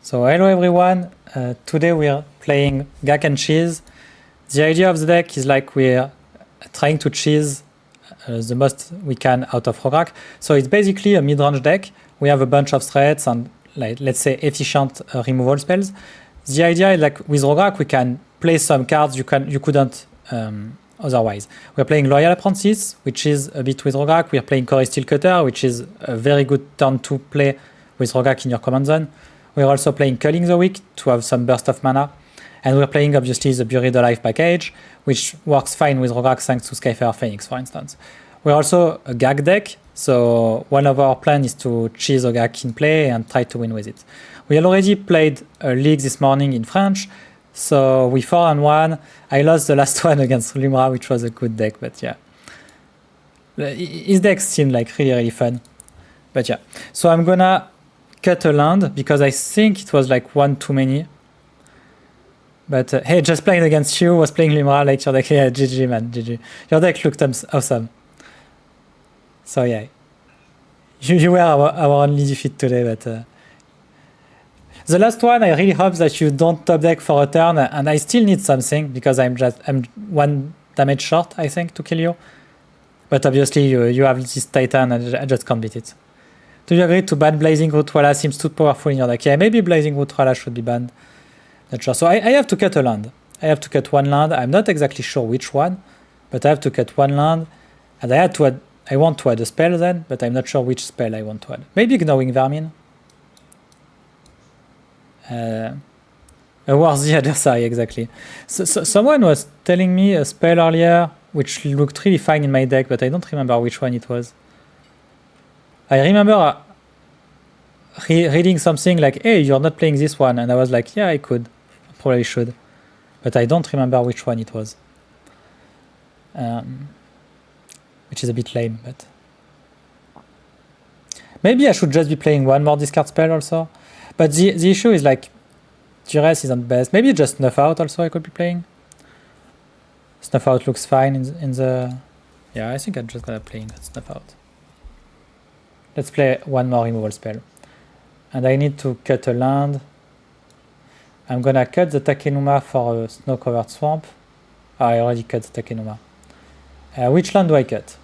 So hello everyone, today we are playing Gaak and Cheese. The idea of the deck is like we're trying to cheese the most we can out of Rograkh. So it's basically a mid-range deck. We have a bunch of threats and like let's say efficient removal spells. The idea is like with Rograkh we can play some cards you couldn't otherwise. We're playing Loyal Apprentice, which is a bit with Rograkh. We're playing Core Steel Cutter, which is a very good turn to play with Rograkh in your command zone. We're also playing Culling the Weak to have some burst of mana. And we're playing obviously the Buried Alive package, which works fine with Rograkh thanks to Skyfire Phoenix, for instance. We're also a Gaak deck, so one of our plans is to cheese a Gaak in play and try to win with it. We already played a league this morning in French, so we 4-1. I lost the last one against Lumra, which was a good deck, but yeah. His decks seemed like really fun. But yeah, so I'm gonna cut a land because I think it was like one too many. But hey, just playing against you, was playing Lumra, like your deck, yeah, GG man, GG. Your deck looked awesome. So yeah, you were our only defeat today, but the last one, I really hope that you don't top deck for a turn, and I still need something because I'm one damage short, I think, to kill you. But obviously you have this Titan and I just can't beat it. Do you agree to ban Blazing Root Walla? Seems too powerful in your deck. Yeah, maybe Blazing Root Walla should be banned. Not sure. So I have to cut a land. I have to cut one land. I'm not exactly sure which one, but I have to cut one land. And I want to add a spell then, but I'm not sure which spell I want to add. Maybe Gnawing Vermin. A worthy adversary, exactly. So someone was telling me a spell earlier which looked really fine in my deck, but I don't remember which one it was. I remember reading something like, hey, you're not playing this one. And I was like, yeah, I could. I probably should. But I don't remember which one it was. Which is a bit lame, but... Maybe I should just be playing one more discard spell also. But the issue is like, Duress isn't best. Maybe just Snuff Out also I could be playing. Snuff Out looks fine in the... Yeah, I think I'm just gonna play Snuff Out. Let's play one more removal spell. And I need to cut a land. I'm gonna cut the Takenuma for a snow-covered swamp. Oh, I already cut the Takenuma. Which land do I cut?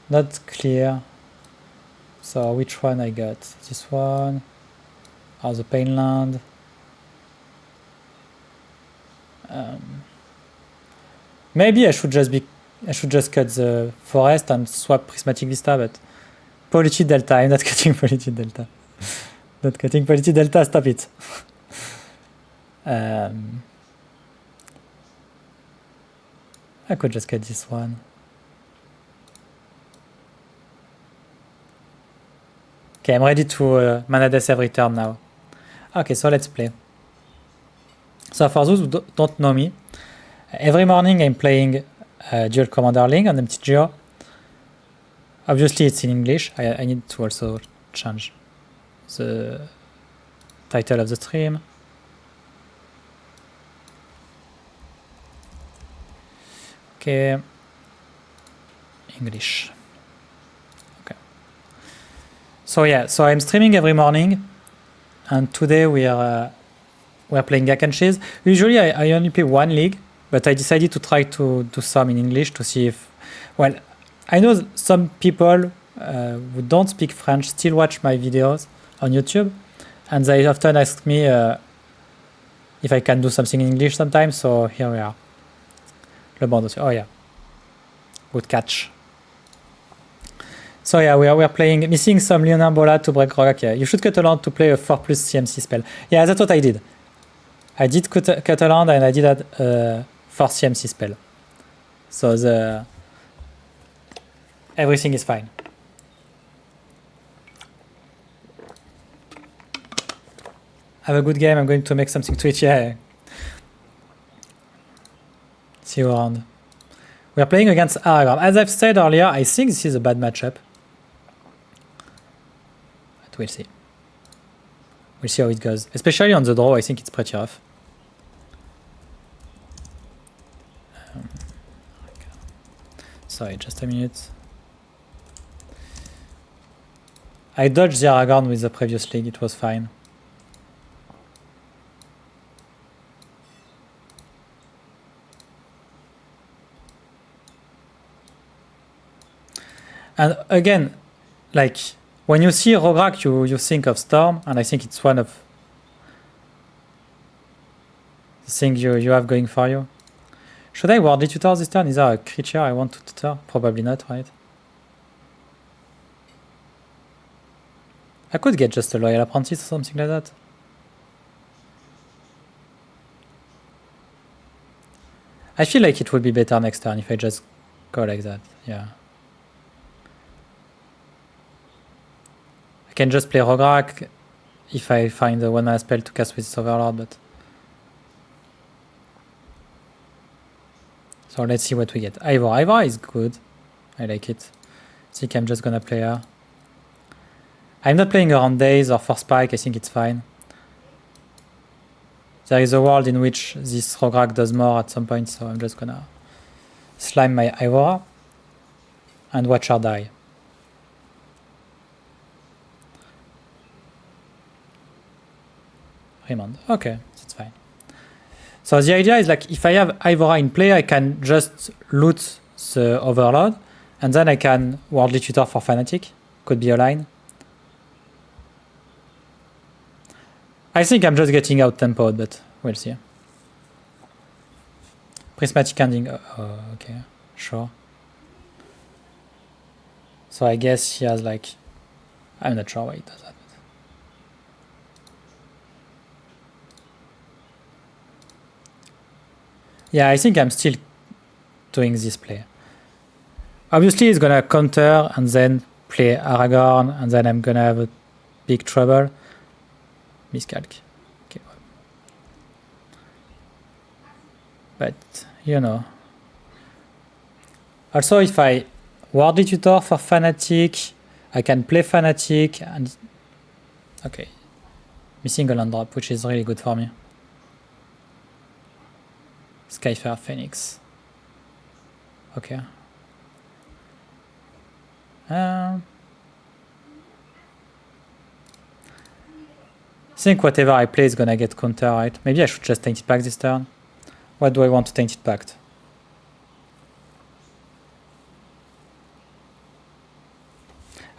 Not clear. So which one I got? This one? Or the Pain land? Maybe I should just cut the forest and swap Prismatic Vista, but Polluted Delta, I'm not cutting Polluted Delta. Not cutting Polluted Delta, stop it. I could just cut this one. Okay, I'm ready to mana death every turn now. Okay, so let's play. So for those who don't know me, every morning I'm playing Duel Commander Link on MTGO. Obviously it's in English. I need to also change the title of the stream. Okay, English. Okay. So yeah, so I'm streaming every morning, and today we're playing Gaak and Cheese. Usually I only play one league, but I decided to try to do some in English to see if, well, I know some people who don't speak French still watch my videos on YouTube, and they often ask me if I can do something in English sometimes, so here we are. Le bandeau. Oh yeah, good catch. So yeah, we are playing, missing some Leonard Bola to break Rograkh. Yeah, you should cut a land to play a 4+ CMC spell. Yeah, that's what I did. I did cut a land and I did add 4 CMC spell. So everything is fine. Have a good game. I'm going to make something to eat. Yeah. See you around. We are playing against Aragorn. As I've said earlier, I think this is a bad matchup. But we'll see. We'll see how it goes. Especially on the draw, I think it's pretty rough. Sorry, just a minute. I dodged the Aragorn with the previous league, it was fine. And again, like, when you see Rograkh, you think of Storm, and I think it's one of the things you have going for you. Should I Worldly Tutor this turn? Is there a creature I want to tutor? Probably not, right? I could get just a Loyal Apprentice or something like that. I feel like it would be better next turn if I just go like that, yeah. I can just play Rograkh if I find a 1-mana spell to cast with this Overlord, but... So let's see what we get. Ivor. Ivor is good. I like it. I think I'm just gonna play her. I'm not playing her on Days or for Spike, I think it's fine. There is a world in which this Rograkh does more at some point, so I'm just gonna slime my Ivor and watch her die. Remand. Okay, that's fine. So the idea is like if I have Ivora in play, I can just loot the Overlord, and then I can Worldly Tutor for Fanatic. Could be a line. I think I'm just getting out tempoed, but we'll see. Prismatic Ending. Oh, okay, sure. So I guess he has like... I'm not sure why he does that. Yeah, I think I'm still doing this play. Obviously, he's gonna counter and then play Aragorn, and then I'm gonna have a big trouble. Miscalc. Okay. But, you know. Also, if I Worldly Tutor for Fanatic, I can play Fanatic and... Okay. Missing a land drop, which is really good for me. Skyfire Phoenix. Okay. I think whatever I play is gonna get counter, right? Maybe I should just Taint It Back this turn. What do I want to Taint It Back?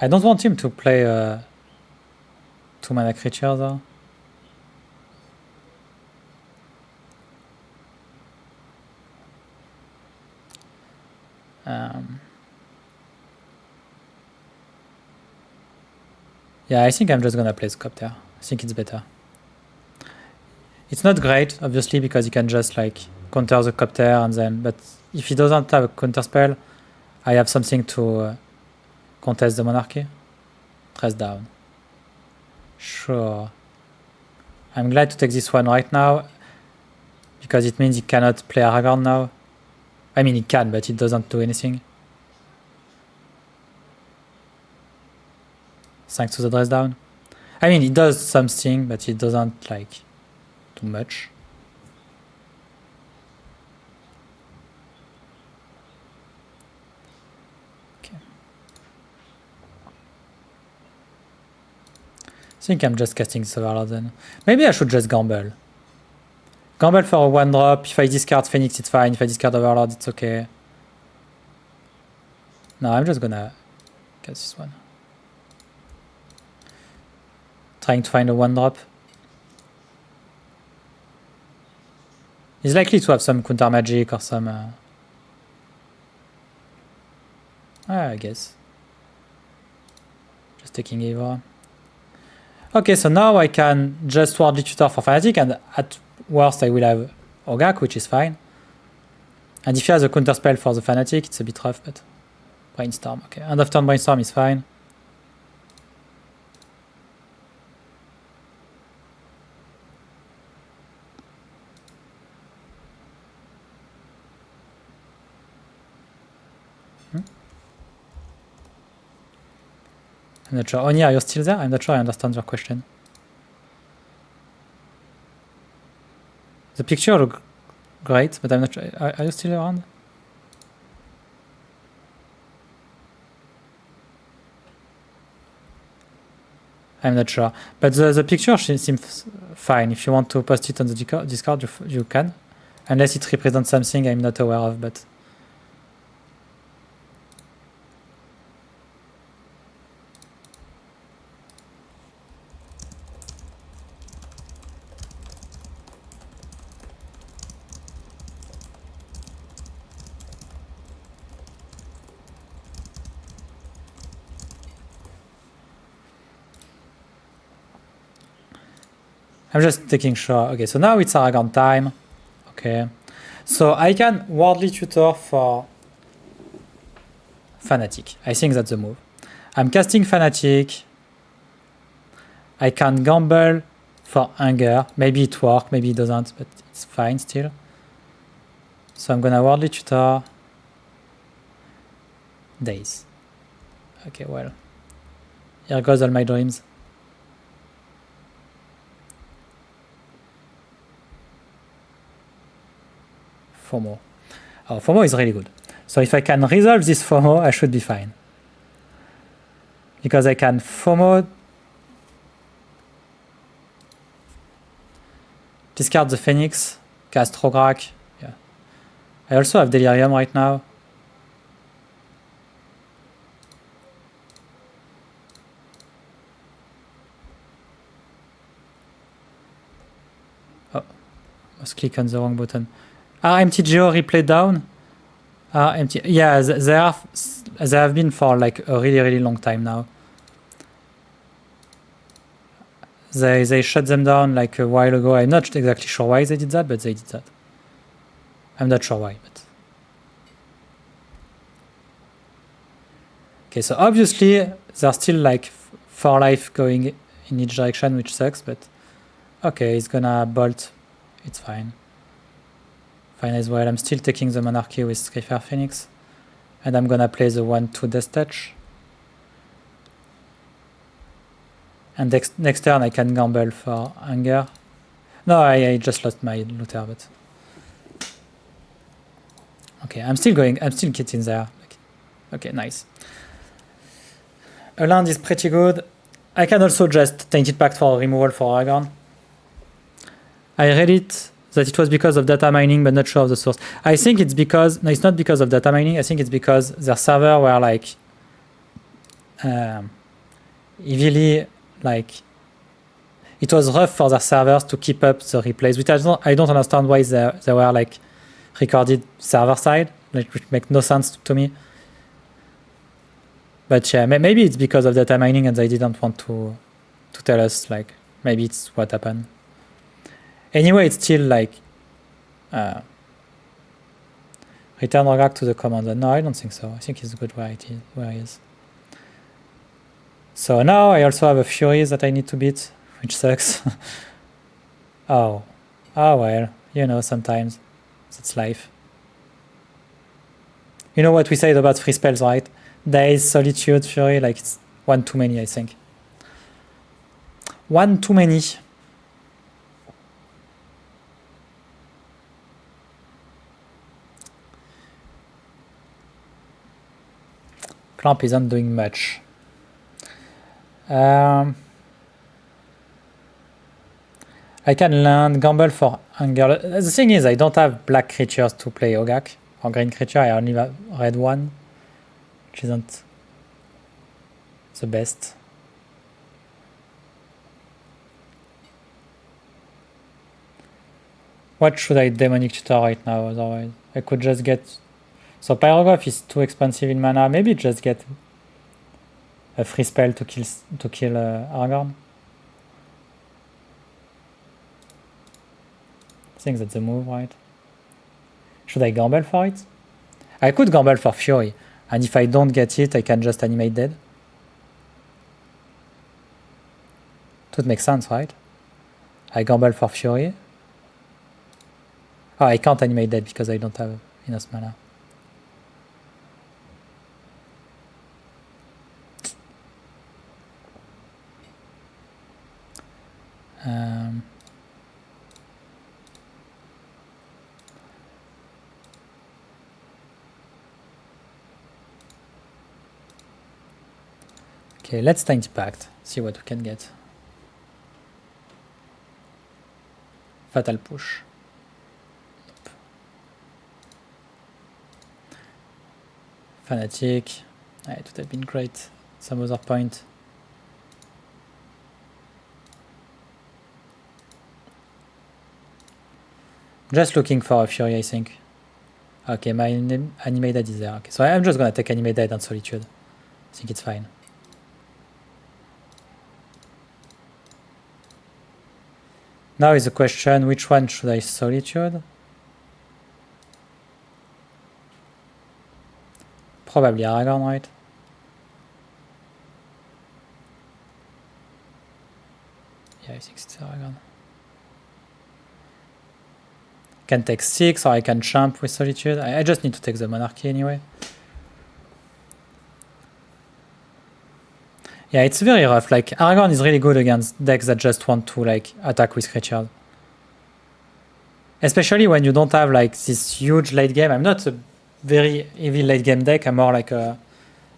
I don't want him to play 2-mana creature though. Yeah, I think I'm just gonna play Scopter. I think it's better. It's not great, obviously, because you can just like counter the Copter and then, but if he doesn't have a counter spell, I have something to contest the Monarchy. Press down. Sure. I'm glad to take this one right now, because it means he cannot play Aragorn now. I mean, he can, but it doesn't do anything. Thanks to the dress down. I mean, it does something, but it doesn't, like, do much. Okay. I think I'm just casting this Overlord then. Maybe I should just gamble. Gamble for a 1-drop. If I discard Phoenix, it's fine. If I discard Overlord, it's okay. No, I'm just gonna cast this one. Trying to find a 1-drop. He's likely to have some counter magic or some... I guess. Just taking Eivor. Okay, so now I can just Worldly Tutor for Fanatic, and at worst I will have Gaak, which is fine. And if he has a counter spell for the Fanatic, it's a bit rough, but... Brainstorm, okay. End of turn Brainstorm is fine. I'm not sure. Oni, are you still there? I'm not sure I understand your question. The picture looks great, but I'm not sure. Are you still around? I'm not sure. But the picture seems fine. If you want to post it on the Discord, you can. Unless it represents something I'm not aware of, but... I'm just taking sure. Okay, so now it's Aragorn time. Okay. So I can Worldly Tutor for Fanatic. I think that's the move. I'm casting Fanatic. I can gamble for Anger. Maybe it works, maybe it doesn't, but it's fine still. So I'm gonna Worldly Tutor. Days. Okay, well. Here goes all my dreams. FOMO. Oh, FOMO is really good. So if I can resolve this FOMO, I should be fine. Because I can FOMO, discard the Phoenix, cast Rograkh. Yeah. I also have Delirium right now. Oh, must click on the wrong button. MTGO replay down. Yeah, they have been for like a really long time now. They shut them down like a while ago. I'm not exactly sure why they did that, but they did that. I'm not sure why, but... Okay, so obviously there's still like 4 life going in each direction, which sucks, but... Okay, he's gonna bolt. It's fine. Fine as well. I'm still taking the Monarchy with Skyfair Phoenix. And I'm gonna play the 1-2 Death Touch. And next turn I can gamble for Anger. No, I just lost my Luther, but... Okay, I'm still getting there. Okay, nice. A land is pretty good. I can also just Tainted Pact for removal for Aragorn. I read it that it was because of data mining, but not sure of the source. I think it's because... No, it's not because of data mining. I think it's because their server were like... heavily... Like... It was rough for their servers to keep up the replays, which I don't understand why they were like recorded server side, like, which makes no sense to me. But yeah, maybe it's because of data mining and they didn't want to tell us, like, maybe it's what happened. Anyway, it's still like return Rograkh to the commander. No, I don't think so. I think he's good where he is. So now I also have a Fury that I need to beat, which sucks. Oh well, you know, sometimes that's life. You know what we said about free spells, right? Days, Solitude, Fury, like it's one too many, I think. One too many. Clamp isn't doing much. I can land gamble for Anger. The thing is, I don't have black creatures to play Gaak or green creature. I only have red one, which isn't the best. What should I demonic tutor right now? Otherwise, I could just get. So Pyrograph is too expensive in mana. Maybe just get a free spell to kill Aragorn. I think that's the move, right? Should I gamble for it? I could gamble for Fury, and if I don't get it, I can just animate dead. That makes sense, right? I gamble for Fury. Oh, I can't animate dead because I don't have enough mana. Okay, let's Tiny Pact. See what we can get. Fatal Push. Nope. Fanatic. It would have been great. Some other point. Just looking for a Fury, I think. Okay, my Animated is there. Okay, so I'm just gonna take Animated and Solitude. I think it's fine. Now is the question, which one should I Solitude? Probably Aragorn, right? Yeah, I think it's Aragorn. Can take 6 or I can jump with Solitude. I just need to take the Monarchy anyway. Yeah, it's very rough. Like, Aragorn is really good against decks that just want to like attack with creatures. Especially when you don't have like this huge late game. I'm not a very heavy late game deck. I'm more like a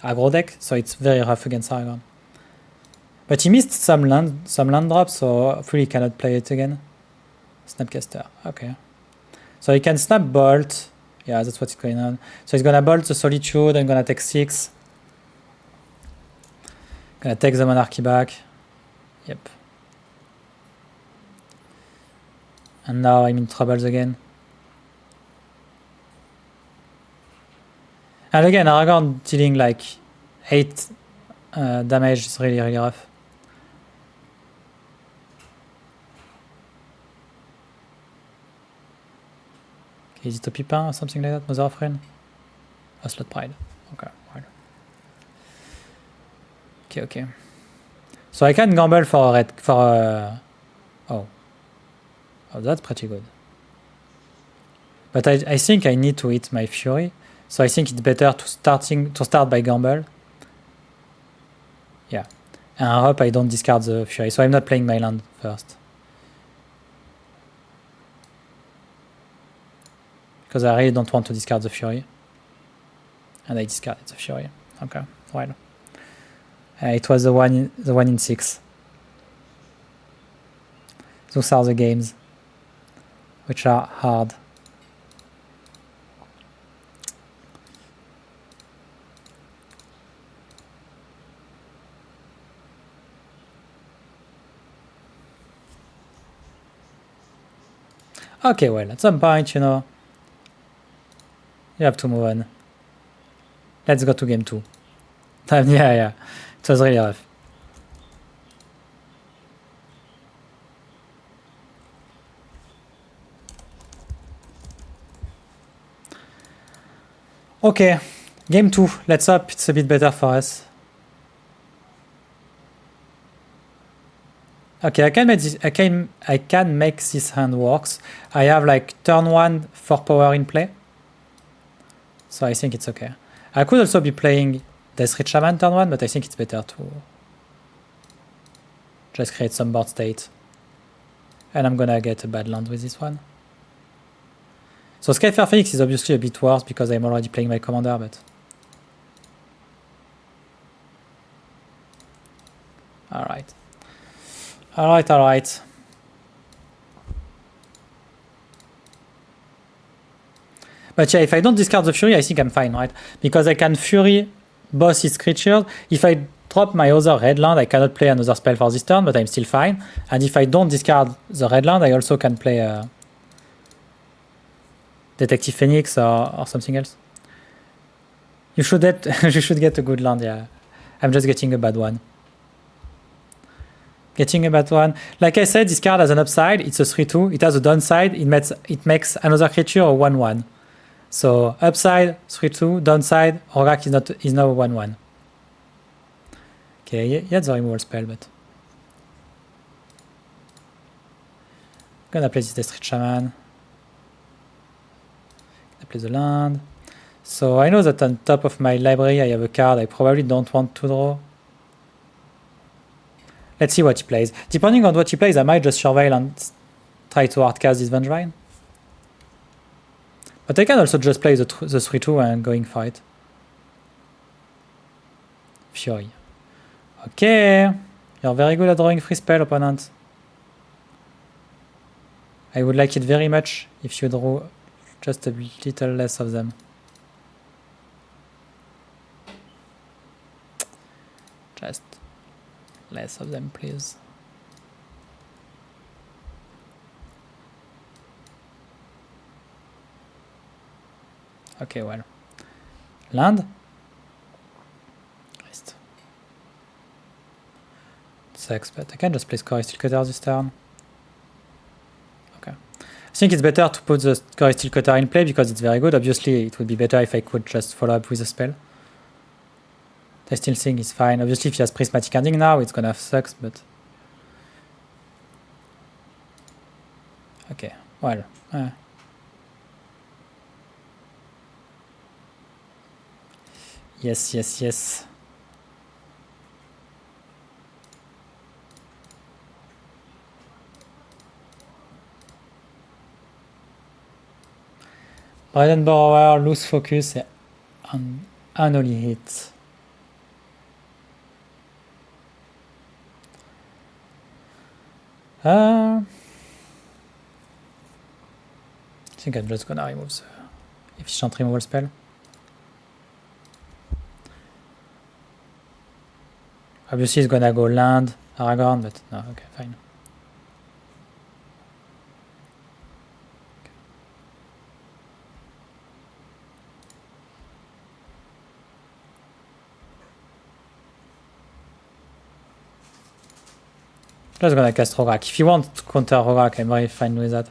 aggro deck, so it's very rough against Aragorn. But he missed some land drops, so hopefully he cannot play it again. Snapcaster, okay. So he can snap bolt. Yeah, that's what's going on. So he's gonna bolt the Solitude. I'm gonna take 6. Gonna take the Monarchy back. Yep. And now I'm in troubles again. And again, Aragorn dealing like 8 damage is really, really rough. Okay, is it a Pipin or something like that? Mother of Rain? Oh, Slot Pride. Okay, right. Okay. So I can gamble for a red, oh, that's pretty good. But I think I need to hit my Fury. So I think it's better to start by gamble. Yeah. And I hope I don't discard the Fury. So I'm not playing my land first. Because I really don't want to discard the Fury. And I discarded the Fury. Okay, well. It was the one in 6. Those are the games which are hard. Okay, well, at some point, you know, you have to move on. Let's go to game 2. Yeah. It was really rough. Okay, game 2. Let's hope it's a bit better for us. Okay, I can make this hand works. I have like turn 1 for power in play. So I think it's okay. I could also be playing Death Rid Shaman turn 1, but I think it's better to just create some board state. And I'm gonna get a bad land with this one. So Skyfair Phoenix is obviously a bit worse because I'm already playing my commander, but... Alright. But yeah, if I don't discard the Fury, I think I'm fine, right? Because I can Fury both his creatures. If I drop my other red land, I cannot play another spell for this turn, but I'm still fine. And if I don't discard the red land, I also can play Detective Phoenix or something else. You should get a good land, yeah. I'm just getting a bad one. Like I said, this card has an upside. It's a 3/2. It has a downside. It makes another creature a 1/1. So upside 3/2, downside Rograkh is now a 1/1. Okay, yeah, the removal spell, but gonna play this Death Rid Shaman. Gonna play the land. So I know that on top of my library I have a card I probably don't want to draw. Let's see what he plays. Depending on what he plays, I might just surveil and try to hardcast this Vengevine. But I can also just play the 3/2 and going for it. Fury. Okay, you're very good at drawing free spell, opponent. I would like it very much if you draw just a little less of them. Just less of them, please. Okay, well. Land? Christ. Sucks, but I can just play Score Steel Cutter this turn. Okay. I think it's better to put the Score Steel Cutter in play because it's very good. Obviously, it would be better if I could just follow up with a spell. I still think it's fine. Obviously, if he has Prismatic Ending now, it's gonna suck, but... Okay, well... Yes, yes, yes. Braden Borrower, Loose Focus et Unholy Hit. I think I'm just gonna remove the efficient removal spell. Obviously, he's gonna go land, Aragorn, but no, okay, fine. Just gonna cast Rograkh. If you want to counter Rograkh, I'm very fine with that.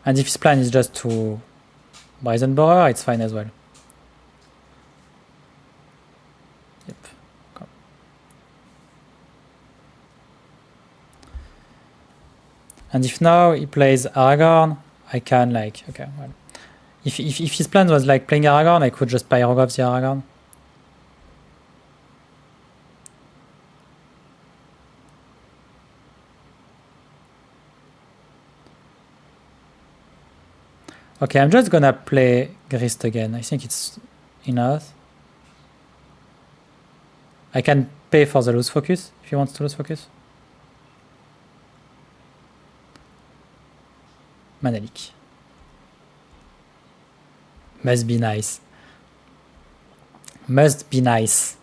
And if his plan is just to Brazen Borer, it's fine as well. Yep. Okay. And if now he plays Aragorn, I can like, okay, well. If his plan was like playing Aragorn, I could just Pyro off the Aragorn. Okay, I'm just gonna play Grist again. I think it's enough. I can pay for the Loose Focus if he wants to Loose Focus. Mana Leak. Must be nice. Must be nice.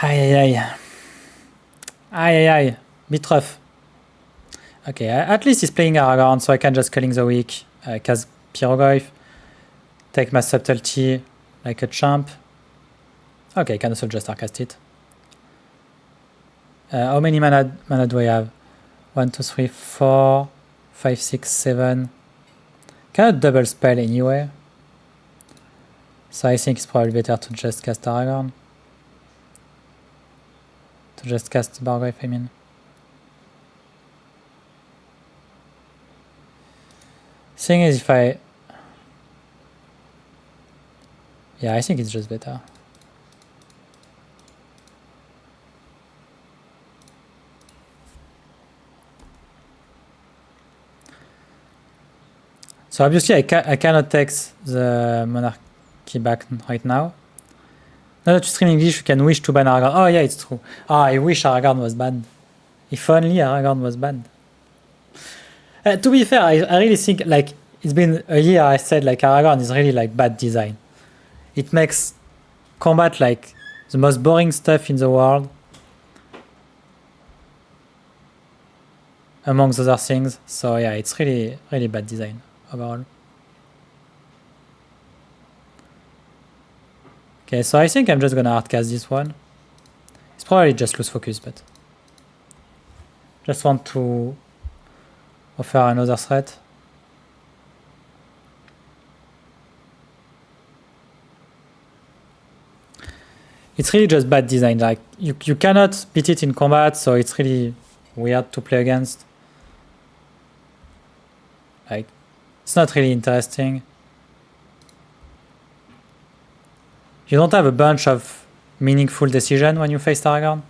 Aïe aïe aïe. Aïe aïe aïe. Bit rough. Okay, at least he's playing Aragorn, so I can just Culling the Weak, cast Pyroglyph, take my Subtlety like a champ. Okay, I can also just Arcast it. How many mana do I have? 1, 2, 3, 4, 5, 6, 7. Cannot double spell anyway. So I think it's probably better to just cast Aragorn. To just cast Barglyph, I mean. Thing is, if I... Yeah, I think it's just better. So obviously I cannot take the Monarchy back right now. Now that you stream English, you can wish to ban Aragorn. Oh yeah, it's true. Ah, I wish Aragorn was banned. If only Aragorn was banned. To be fair, I really think like it's been a year I said like Aragorn is really like bad design. It makes combat like the most boring stuff in the world. Amongst other things. So yeah, it's really, really bad design overall. Okay, so I think I'm just gonna hardcast this one. It's probably just Loose Focus, but just want to offer another threat. It's really just bad design. Like you cannot beat it in combat, so it's really weird to play against. Like it's not really interesting. You don't have a bunch of meaningful decisions when you face Aragorn.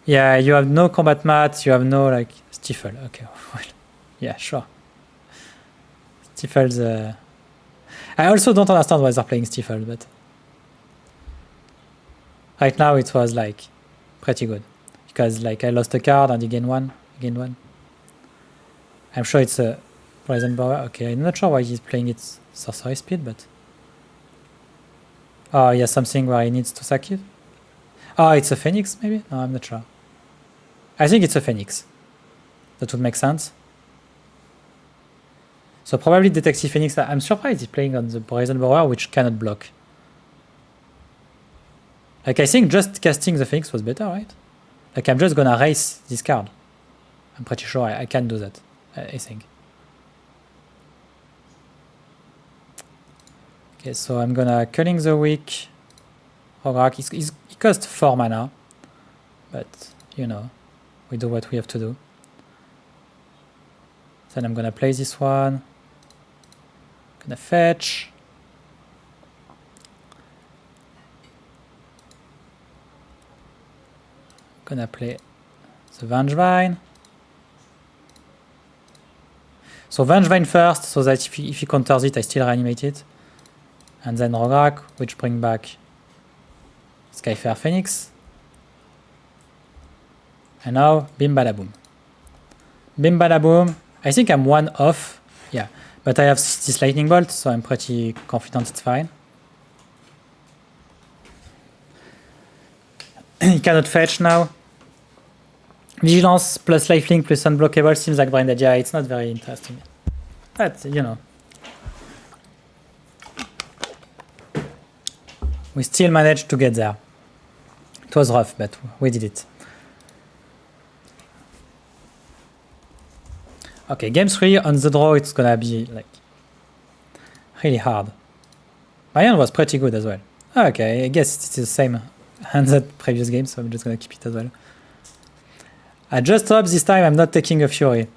Yeah, you have no combat mat, you have no like stifle. Okay, well, yeah, sure. Stifle's. I also don't understand why they're playing stifle, but right now it was like pretty good because like I lost a card and he gained one. I'm sure it's a Poison Bower. Okay, I'm not sure why he's playing it sorcery speed, but oh, he has something where he needs to sack it. Oh, it's a Phoenix maybe? No, I'm not sure. I think it's a Phoenix. That would make sense. So probably Detective Phoenix. I'm surprised he's playing on the Poison Bower, which cannot block. Like I think just casting the Phoenix was better, right? Like I'm just gonna race this card. I'm pretty sure I can do that. I think. Okay, so I'm gonna Culling the Weak. Rograkh. He costs 4 mana, but you know, we do what we have to do. Then I'm gonna play this one. Gonna fetch. Gonna play the Vengevine. So Vengevine first, so that if he counters it, I still reanimate it. And then Rograkh, which bring back Skyfair Phoenix. And now Bim Bada Boom. Bim Bada Boom. I think I'm one off. Yeah, but I have this Lightning Bolt, so I'm pretty confident it's fine. He cannot fetch now. Vigilance plus lifelink plus unblockable seems like brain dead. Yeah, it's not very interesting. But, you know. We still managed to get there. It was rough, but we did it. Okay, game 3 on the draw, it's gonna be like really hard. My hand was pretty good as well. Okay, I guess it's the same hand that previous game, so I'm just gonna keep it as well. I just hope this time I'm not taking a Fury.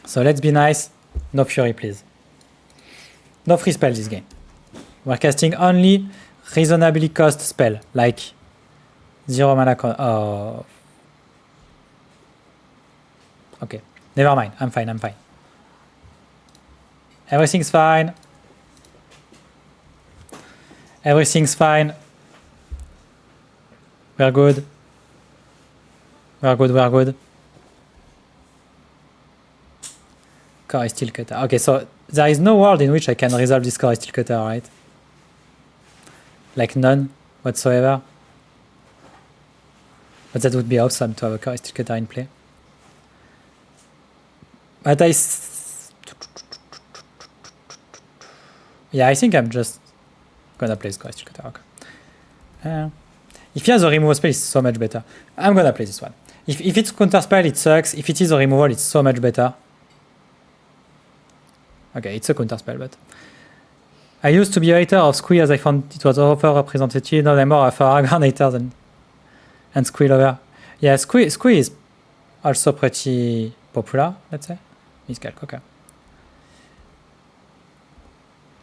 So let's be nice. No Fury, please. No free spell this game. We're casting only reasonably cost spell, like 0 mana. Oh. Okay, never mind. I'm fine. Everything's fine. Everything's fine. We're good. We're good. Core Steel Cutter. Okay, so there is no world in which I can resolve this Core Steel Cutter, right? Like none whatsoever. But that would be awesome to have a Core Steel Cutter in play. But yeah, I think I'm just gonna play Core Steel Cutter. Okay. If he has a removal spell, it's so much better. I'm gonna play this one. If it's counter spell, it sucks. If it is a removal, it's so much better. Okay, it's a counter spell, but I used to be a hater of Squee as I found it was overrepresented. Now I'm more of Aragorn hater and Squee lover. Yeah, Squee is also pretty popular, let's say. Miscalc, okay.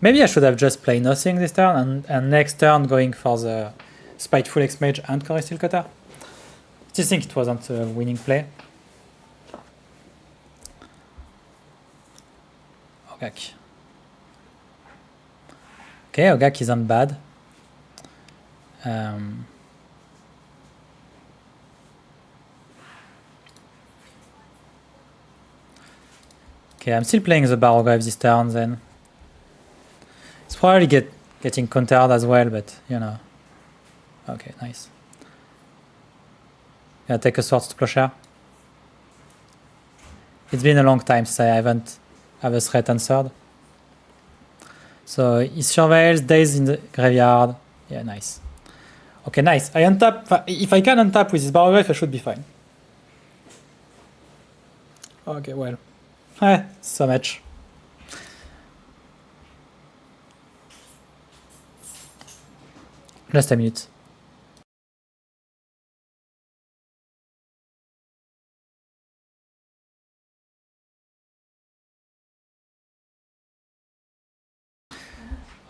Maybe I should have just played nothing this turn and next turn going for the Spiteful X-Mage and Core Steel Cutter. I still think it wasn't a winning play. Gaak. Okay, Gaak isn't bad. Okay, I'm still playing the Barograve this turn then. It's probably getting countered as well, but you know. Okay, nice. Gonna take a Swords to Plowshare. It's been a long time since I haven't have a threat answered. So he surveils, days in the graveyard. Yeah, nice. Okay, nice. I untap. If I can untap with this Barograve, I should be fine. Okay, well. So much. Just a minute.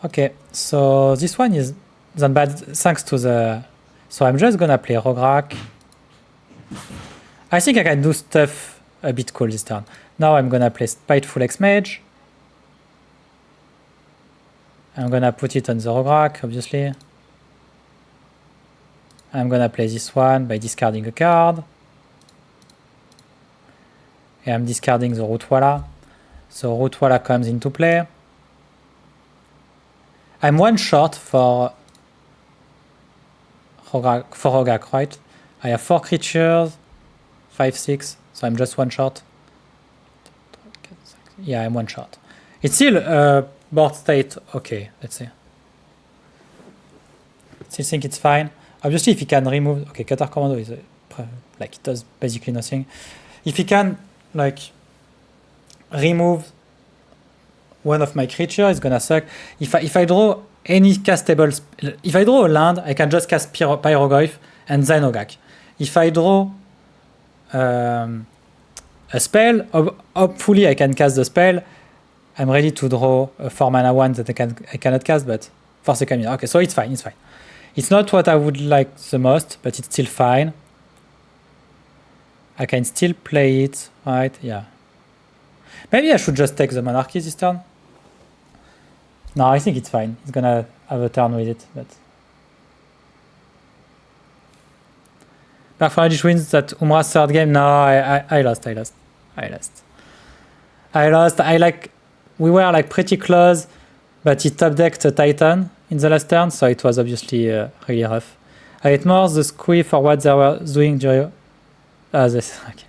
Okay, so this one is not bad thanks to the... So I'm just gonna play Rograkh I think I can do stuff a bit cool this turn. Now I'm gonna play Spiteful X-Mage. I'm gonna put it on the Rograkh, obviously. I'm gonna play this one by discarding a card. And I'm discarding the Rootwalla. So Rootwalla comes into play. I'm one short for Rograkh, right? I have 4 creatures, 5, 6, so I'm just one short. Yeah, I'm one short. It's still board state okay, let's say. Still think it's fine. Obviously, if he can remove... Okay, Cutter Commando is like, it does basically nothing. If he can, like, remove one of my creatures, it's gonna suck. If I draw any castable... If I draw a land, I can just cast Pyroglyph and then Gaak. If I draw a spell, hopefully I can cast the spell. I'm ready to draw a 4 mana one that I cannot cast, but for second minute. Okay, so it's fine, it's fine. It's not what I would like the most, but it's still fine. I can still play it, right? Yeah. Maybe I should just take the Monarchy this turn. No, I think it's fine. It's gonna have a turn with it, but... Perfect wins that Umra's third game. No, I lost. We were like pretty close, but he top decked a Titan in the last turn, so it was obviously really rough. I hate more the squee for what they were doing during... this. Okay.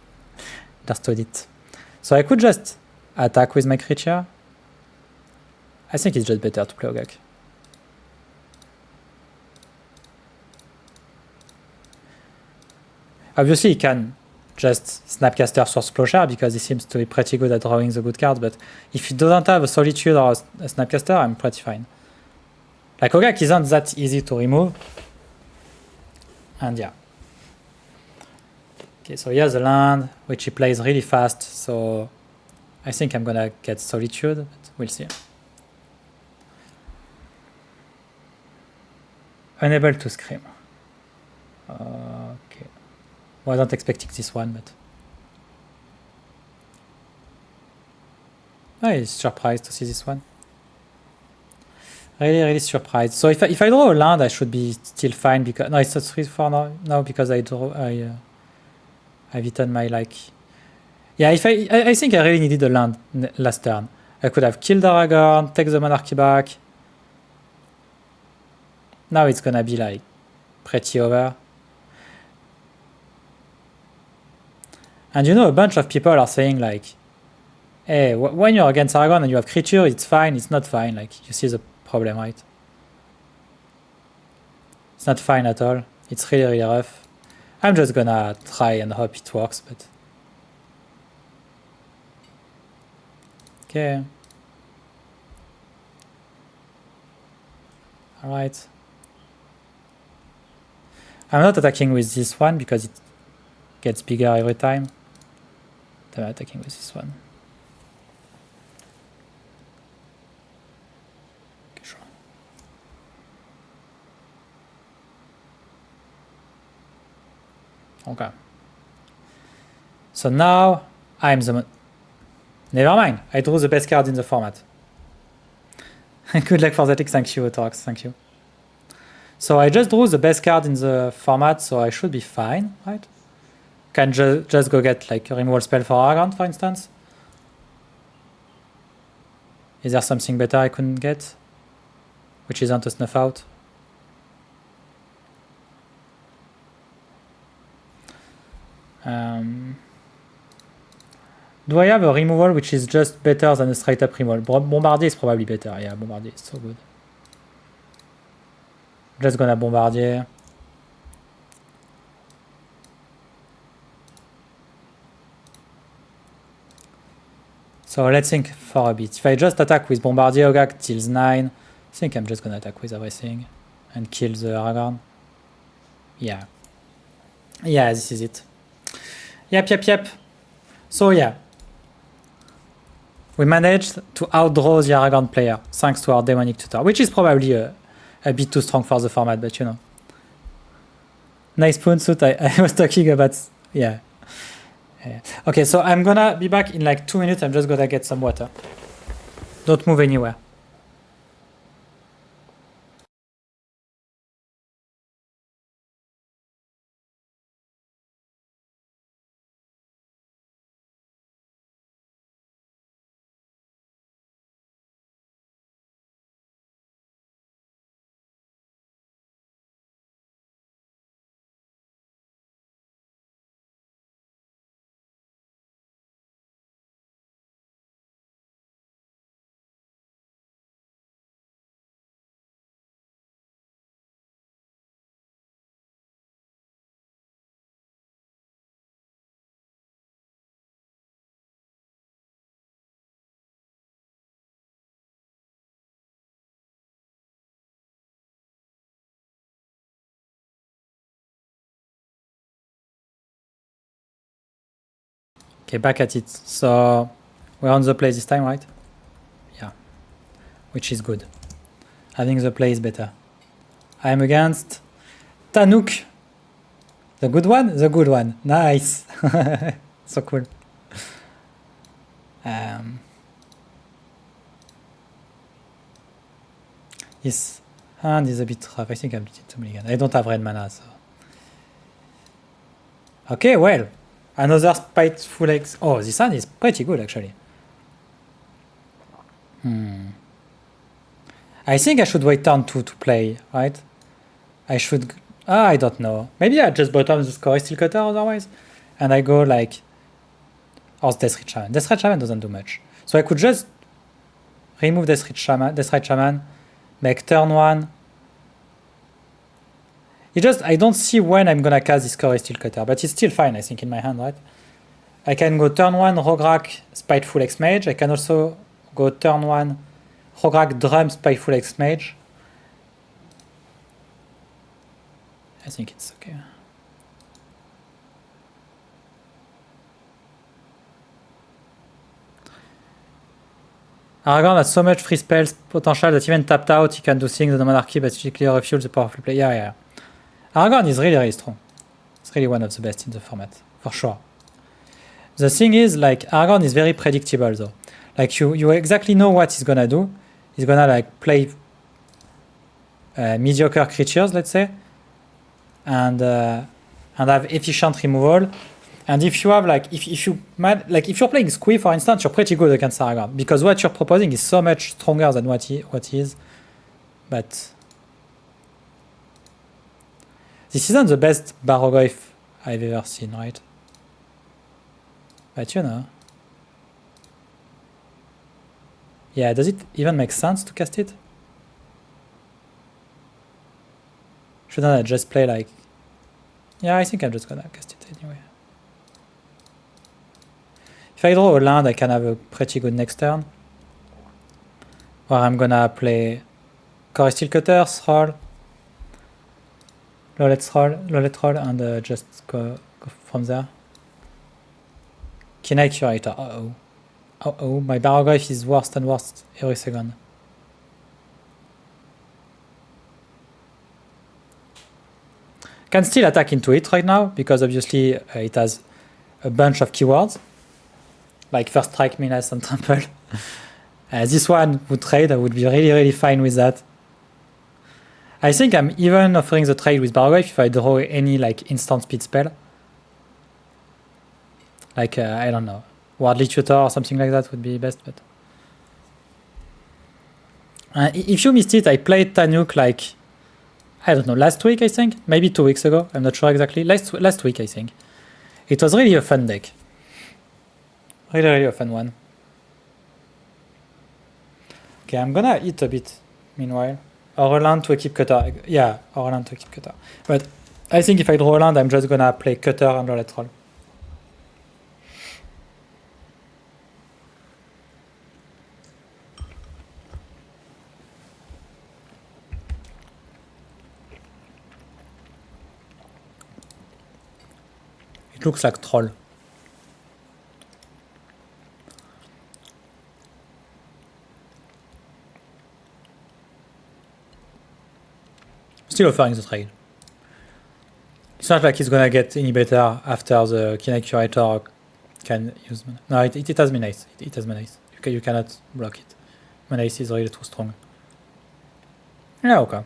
Understood it. So I could just attack with my creature. I think it's just better to play Gaak. Obviously, he can just Snapcaster Source Plowshare because he seems to be pretty good at drawing the good cards, but if he doesn't have a Solitude or a Snapcaster, I'm pretty fine. Like, Gaak isn't that easy to remove. And yeah. Okay, so he has a land, which he plays really fast, so I think I'm gonna get Solitude, but we'll see. Unable to scream. Okay. Wasn't expecting this one, but... I'm surprised to see this one. Really surprised. So if I draw a land, I should be still fine because... No, it's not 3-4 now because I've eaten my, like... Yeah, I think I really needed a land last turn. I could have killed Aragorn, take the Monarchy back. Now it's gonna be, like, pretty over. And you know, a bunch of people are saying, like, hey, when you're against Aragorn and you have creature, it's fine, it's not fine. Like, you see the problem, right? It's not fine at all. It's really rough. I'm just gonna try and hope it works, but... Okay. Alright. I'm not attacking with this one because it gets bigger every time. I'm attacking with this one. Okay, sure. Okay. So now I'm the... Never mind. I drew the best card in the format. Good luck for that. Thank you, Torax. Thank you. So I just drew the best card in the format, so I should be fine, right? Can just go get like a removal spell for Aragorn, for instance. Is there something better I couldn't get? Which isn't a snuff out? Do I have a removal which is just better than a straight up removal? Bombardier is probably better. Yeah, Bombardier is so good. Just gonna Bombardier. So let's think for a bit. If I just attack with Bombardier, Gaak deals 9. I think I'm just gonna attack with everything and kill the Aragorn. Yeah. Yeah, this is it. Yep. So yeah. We managed to outdraw the Aragorn player thanks to our Demonic Tutor, which is probably a bit too strong for the format, but you know. Nice spoon suit, I was talking about, yeah. Yeah. Okay, so I'm gonna be back in like 2 minutes. I'm just gonna get some water. Don't move anywhere. Okay, back at it. So we're on the play this time, right? Yeah, which is good. Having the play is better. I am against Tannuk. The good one? The good one. Nice. So cool. His hand is a bit rough. I think I'm too many again. I don't have red mana, so. Okay, well. Another spiteful X. Oh, this hand is pretty good actually. I think I should wait turn 2 to play, right? I should. I don't know. Maybe I just bottom the score steel cutter otherwise. And I go like. Or Death Red Shaman. Death Red Shaman doesn't do much. So I could just remove Death Red Shaman, make turn 1. It just, I don't see when I'm gonna cast this Core Steel Cutter, but it's still fine, I think, in my hand, right? I can go turn 1 Rograkh Spiteful X Mage. I can also go turn 1 Rograkh Drum Spiteful X Mage. I think it's okay. Aragorn has so much free spells potential that even tapped out, he can do things in the monarchy, but basically refuel the powerful play. Yeah. Aragorn is really, really strong. It's really one of the best in the format, for sure. The thing is, like, Aragorn is very predictable, though. Like, you exactly know what he's gonna do. He's gonna, like, play mediocre creatures, let's say, and have efficient removal. And if you have, like, if you're playing Squee, for instance, you're pretty good against Aragorn, because what you're proposing is so much stronger than what he is. But this isn't the best Baroglyph I've ever seen, right? But you know. Yeah, does it even make sense to cast it? Shouldn't I just play like... Yeah, I think I'm just gonna cast it anyway. If I draw a land, I can have a pretty good next turn. Or I'm gonna play Core Steel Cutter, Thrall, Lowlet Thrall, and just go from there. Kina Curator. Uh-oh, my Baroglyph is worse and worse every second. Can still attack into it right now, because obviously it has a bunch of keywords. Like First Strike, Menace, and Trample. This one would trade, I would be really, really fine with that. I think I'm even offering the trade with Baroglyph if I draw any like instant speed spell. Like, I don't know, Wardly Tutor or something like that would be best, but... if you missed it, I played Tannuk like, I don't know, last week I think? Maybe 2 weeks ago, I'm not sure exactly. Last week I think. It was really a fun deck. Really, really a fun one. Okay, I'm gonna eat a bit meanwhile. Or a land to equip Cutter. Yeah, or a land to equip Cutter. But I think if I draw a land, I'm just gonna play Cutter and Lowlet Thrall. It looks like Troll. Still offering the trade. It's not like he's gonna get any better after the Kina Curator can use mana. No, it has menace. It has menace. You cannot block it. Menace is really too strong. Yeah, okay.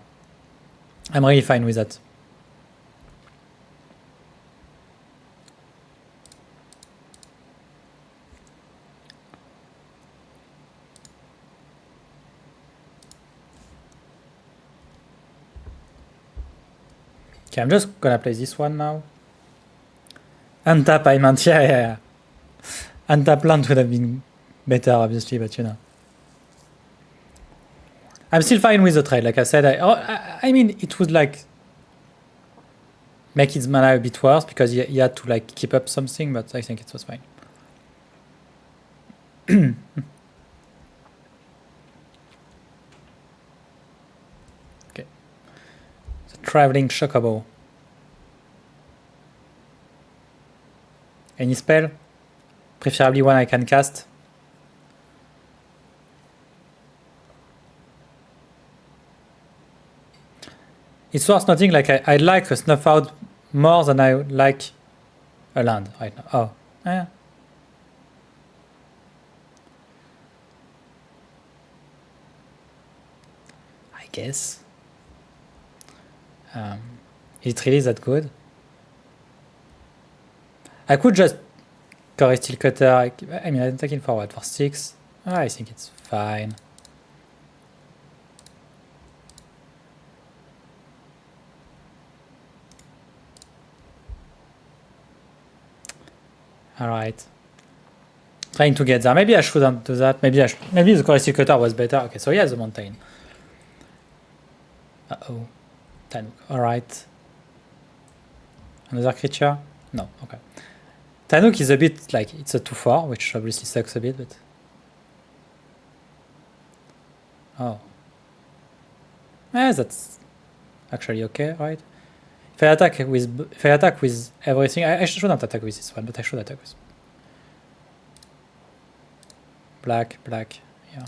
I'm really fine with that. Okay, I'm just gonna play this one now. Untap, I meant, yeah. Untap land would have been better, obviously, but you know. I'm still fine with the trade. Like I said, I mean, it would like make his mana a bit worse because he had to like keep up something, but I think it was fine. Okay. The traveling chocobo. Any spell? Preferably one I can cast. It's worth noting, like I like a snuff out more than I like a land right now. Oh, yeah. I guess. Is it really that good? I could just Core Steel Cutter. I mean, I'm taking forward for 6. I think it's fine. Alright. Trying to get there. Maybe I shouldn't do that. Maybe the Core Steel Cutter was better. Okay, so he has a mountain. Uh-oh. Tannuk. Alright. Another creature? No, okay. Tannuk is a bit like, it's a 2/4, which obviously sucks a bit, but... Oh. Yeah, that's actually okay, right? If I attack with everything, I shouldn't attack with this one, but I should attack with black, yeah.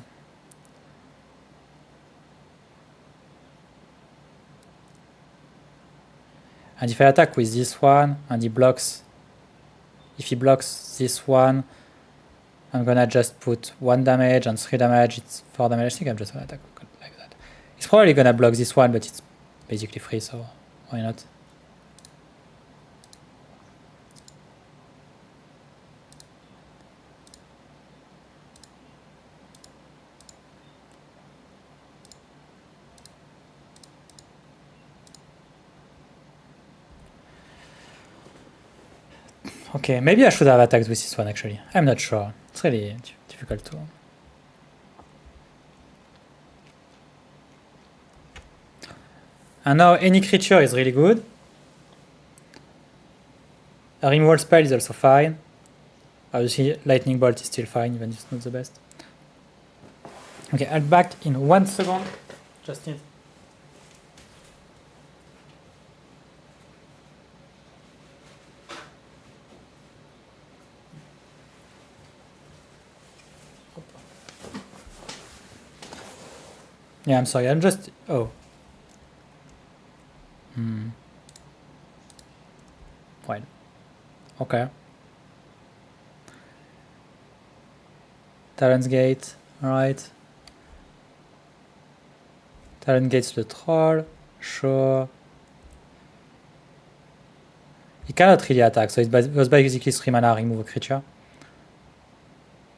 And if I attack with this one, and he blocks, if he blocks this one, I'm gonna just put 1 damage and 3 damage, it's 4 damage. I think I'm just gonna attack like that. He's probably gonna block this one, but it's basically free, so why not? Okay, maybe I should have attacked with this one actually. I'm not sure. It's really difficult to... And now any creature is really good. A removal spell is also fine. Obviously Lightning Bolt is still fine, even if it's not the best. Okay, I'll be back in 1 second. Just need... Yeah, I'm sorry, I'm just... Oh. Fine. Okay. Talon's Gate, alright. Talon Gate's the troll, sure. He cannot really attack, so it was basically 3 mana, remove a creature.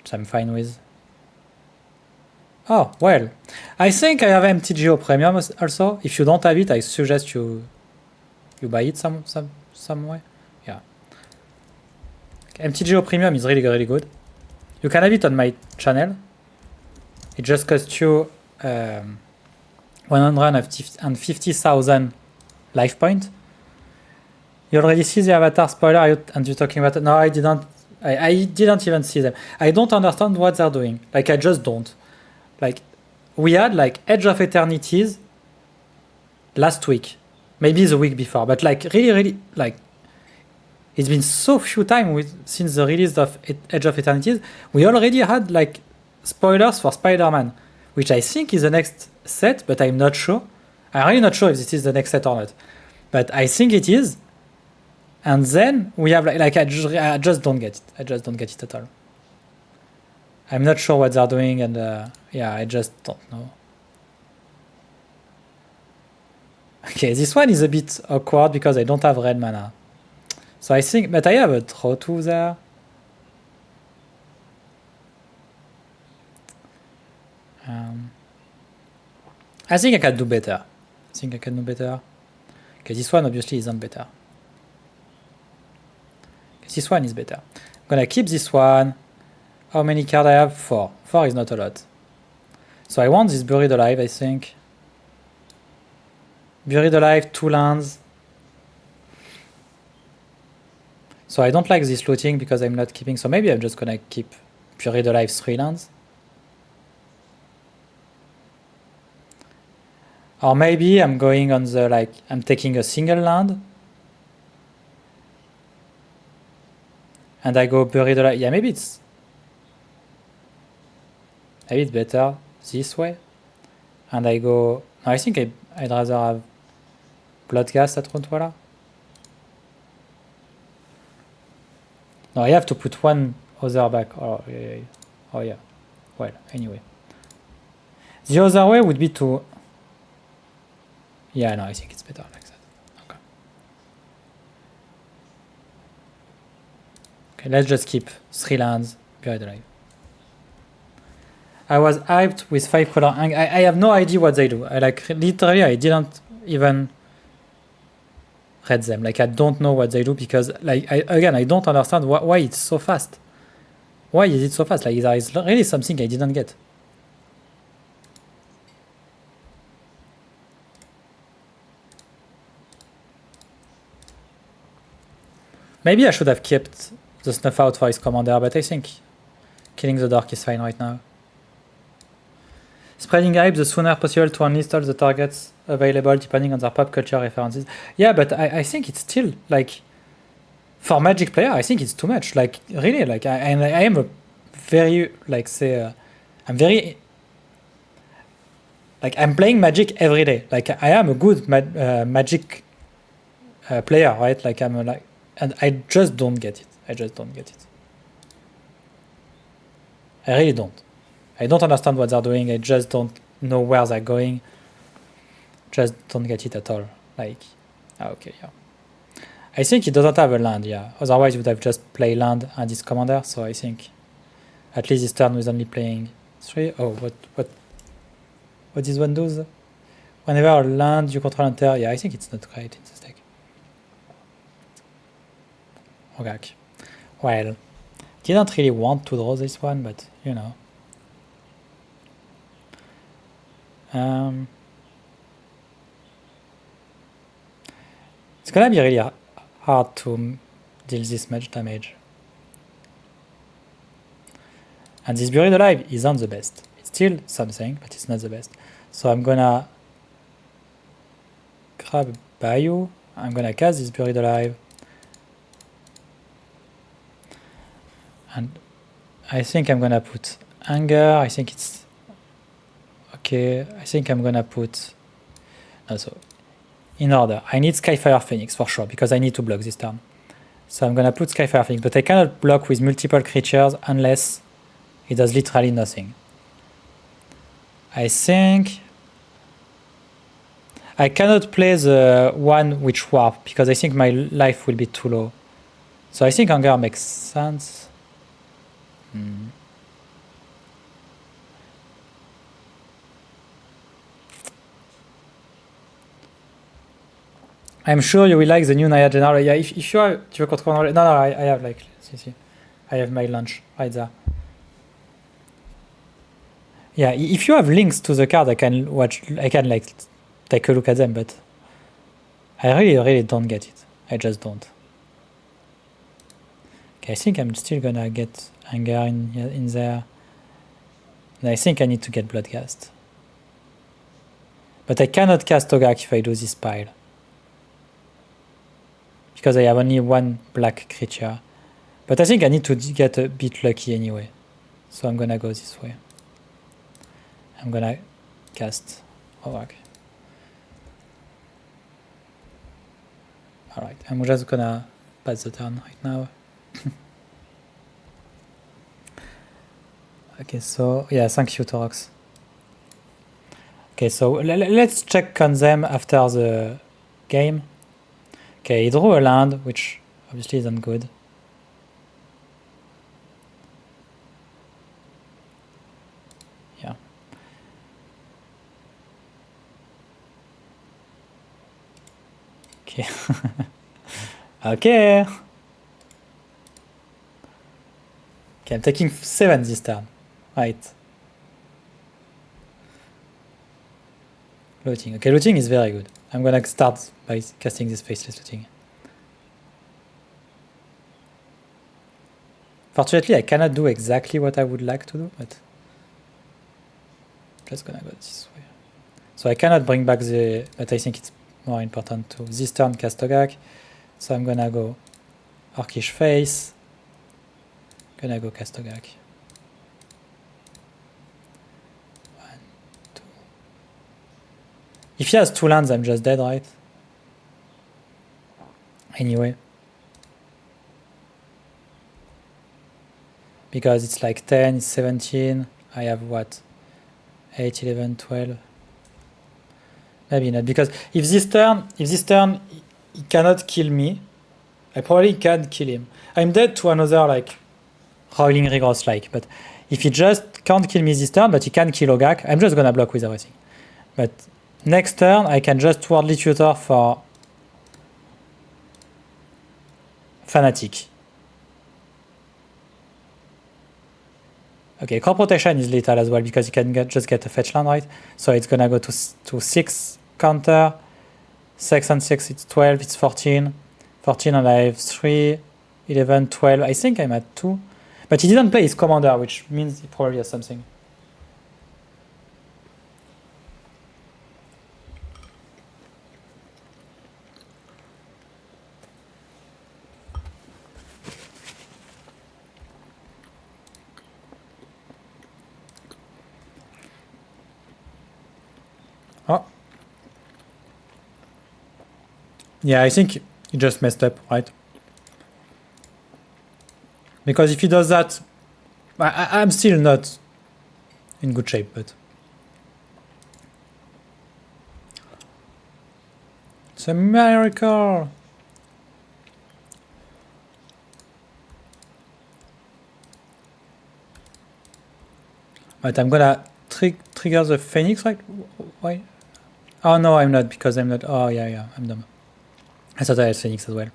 Which I'm fine with. Oh, well. I think I have MTGO Premium also. If you don't have it, I suggest you buy it some way. Yeah. MTGO Premium is really, really good. You can have it on my channel. It just costs you 150,000 life points. You already see the avatar spoiler and you're talking about it. No, I didn't. I didn't even see them. I don't understand what they're doing. Like, I just don't. Like, we had like Edge of Eternities last week, maybe the week before, but like really like it's been so few times since the release of Edge of Eternities. We already had like spoilers for Spider-Man, which I think is the next set, but I'm not sure. I'm really not sure if this is the next set or not, but I think it is. And then we have like I just don't get it. I just don't get it at all. I'm not sure what they're doing, and yeah, I just don't know. Okay, this one is a bit awkward because I don't have red mana. So I think, but I have a draw 2 there. I think I can do better. Okay, this one obviously isn't better. Okay, this one is better. I'm gonna keep this one. How many cards I have? 4. 4 is not a lot. So I want this Buried Alive, I think. Buried Alive, 2 lands. So I don't like this looting because I'm not keeping. So maybe I'm just gonna keep Buried Alive 3 lands. Or maybe I'm going on the, like, I'm taking a single land. And I go Buried Alive. Yeah, maybe it's better this way. And I go, no, I think I'd rather have Bloodghast at Rontwala. No, I have to put one other back. Oh yeah. Well, anyway. The other way would be to... Yeah, no, I think it's better like that. Okay, let's just keep 3 lands, Buried Alive. I was hyped with 5 color. I have no idea what they do. Literally, I didn't even read them. Like, I don't know what they do because, like, I don't understand why it's so fast. Why is it so fast? Like, there is really something I didn't get. Maybe I should have kept the Snuff out for his commander, but I think killing the Dark is fine right now. Spreading hype the sooner possible to unlist all the targets available depending on their pop culture references. Yeah, but I think it's still, like, for Magic player, I think it's too much. Like, really, like, I am a very, like, say, I'm very, like, I'm playing Magic every day. Like, I am a good Magic player, right? Like, I'm like, and I just don't get it. I really don't. I don't understand what they're doing. I just don't know where they're going. Just don't get it at all. Like, okay, yeah. I think he doesn't have a land, yeah. Otherwise, he would have just played land and his commander. So I think at least this turn was only playing 3. Oh, what this one does? Whenever a land you control enter, yeah, I think it's not great in this deck. Rograkh. Well, didn't really want to draw this one, but you know. It's gonna be really hard to deal this much damage. And this Buried Alive isn't the best. It's still something, but it's not the best. So I'm gonna grab Bayou. I'm gonna cast this Buried Alive. And I think I'm gonna put Anger. I think it's okay. I think I'm gonna put... No, so in order. I need Skyfire Phoenix for sure, because I need to block this turn. So I'm gonna put Skyfire Phoenix, but I cannot block with multiple creatures unless it does literally nothing. I think I cannot play the one which warp, because I think my life will be too low. So I think Anger makes sense. I'm sure you will like the new Naya General. Yeah, if you are your control. No, I have like, see. I have my lunch right there. Yeah, if you have links to the card, I can like take a look at them, but I really don't get it. I just don't. Okay, I think I'm still gonna get Anger in there. And I think I need to get Bloodghast. But I cannot cast Rograkh if I do this pile, because I have only one black creature. But I think I need to get a bit lucky anyway. So I'm gonna go this way. I'm gonna cast Rograkh. Alright, I'm just gonna pass the turn right now. Okay, so yeah, thank you, Torox. Okay, so let's check on them after the game. Okay, he drew a land, which obviously isn't good. Yeah. Okay. Okay. Okay, I'm taking 7 this turn. Right. Looting. Okay, looting is very good. I'm gonna start by casting this faceless looting. Fortunately, I cannot do exactly what I would like to do, but I'm just gonna go this way. So I cannot bring back the, but I think it's more important to this turn cast Gaak. So I'm gonna go Orcish Face. Gonna go cast Gaak. 1, 2. If he has 2 lands, I'm just dead, right? Anyway. Because it's like 10, it's 17. I have what? 8, 11, 12. Maybe not, because if this turn he cannot kill me, I probably can kill him. I'm dead to another like Roiling Regross like, but if he just can't kill me this turn, but he can kill Gaak, I'm just gonna block with everything. But next turn I can just Worldly Tutor for Fanatic. Okay, Crop Protection is lethal as well because you can just get a fetch land, right? So it's gonna go to 6 counter. 6 and 6, it's 12, it's 14. 14 and I have 3, 11, 12. I think I'm at 2. But he didn't play his commander, which means he probably has something. Oh. Yeah, I think he just messed up, right? Because if he does that, I'm still not in good shape, but it's a miracle. But I'm gonna trigger the Phoenix, right? Why? Oh no, I'm not, because I'm not. Oh yeah, I'm dumb. I thought I had Phoenix as well.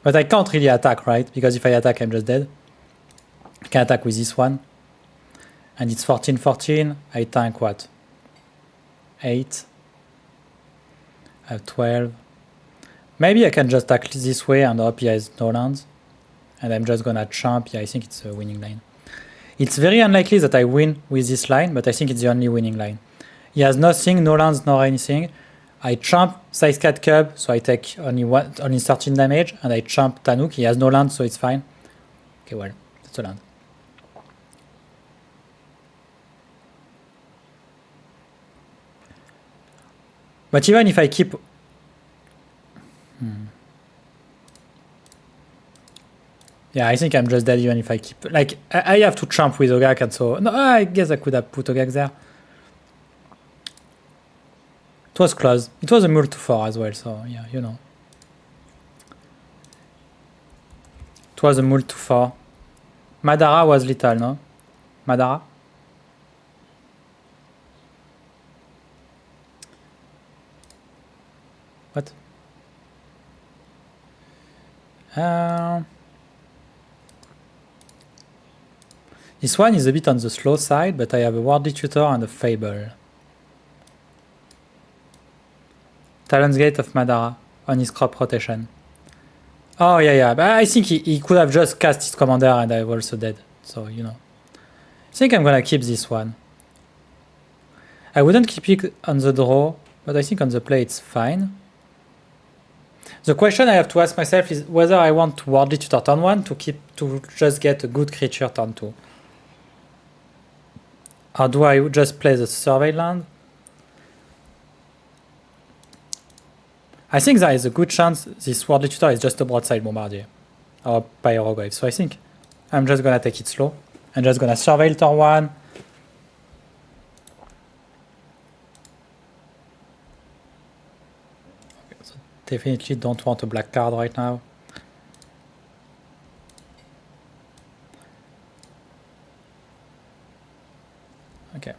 But I can't really attack, right? Because if I attack, I'm just dead. I can attack with this one. And it's 14, 14. I tank what? 8. I have 12. Maybe I can just attack this way and hope he has no lands. And I'm just gonna chump. Yeah, I think it's a winning line. It's very unlikely that I win with this line, but I think it's the only winning line. He has nothing, no lands, nor anything. I chump Size Cat Cub, so I take only 13 damage, and I chump Tannuk. He has no land, so it's fine. Okay, well, that's a land. But even if I keep... Yeah, I think I'm just dead even if I keep... Like, I have to chump with Rograkh, and so... No, I guess I could have put Rograkh there. It was close. It was a mule to 4 as well, so yeah, you know. It was a mule to 4. Madara was lethal, no? Madara? What? This one is a bit on the slow side, but I have a Worldly Tutor and a Fable. Talon's Gate of Madara on his crop rotation. Oh, yeah. But I think he could have just cast his commander and I'm also dead. So, you know. I think I'm gonna keep this one. I wouldn't keep it on the draw, but I think on the play it's fine. The question I have to ask myself is whether I want to Worldly Tutor turn 1 to just get a good creature turn 2. Or do I just play the survey land? I think there is a good chance this Worldly Tutor is just a broadside bombardier. Or Pyrograve. So I think I'm just gonna take it slow. I'm just gonna surveil turn 1. Okay, so definitely don't want a black card right now. Okay.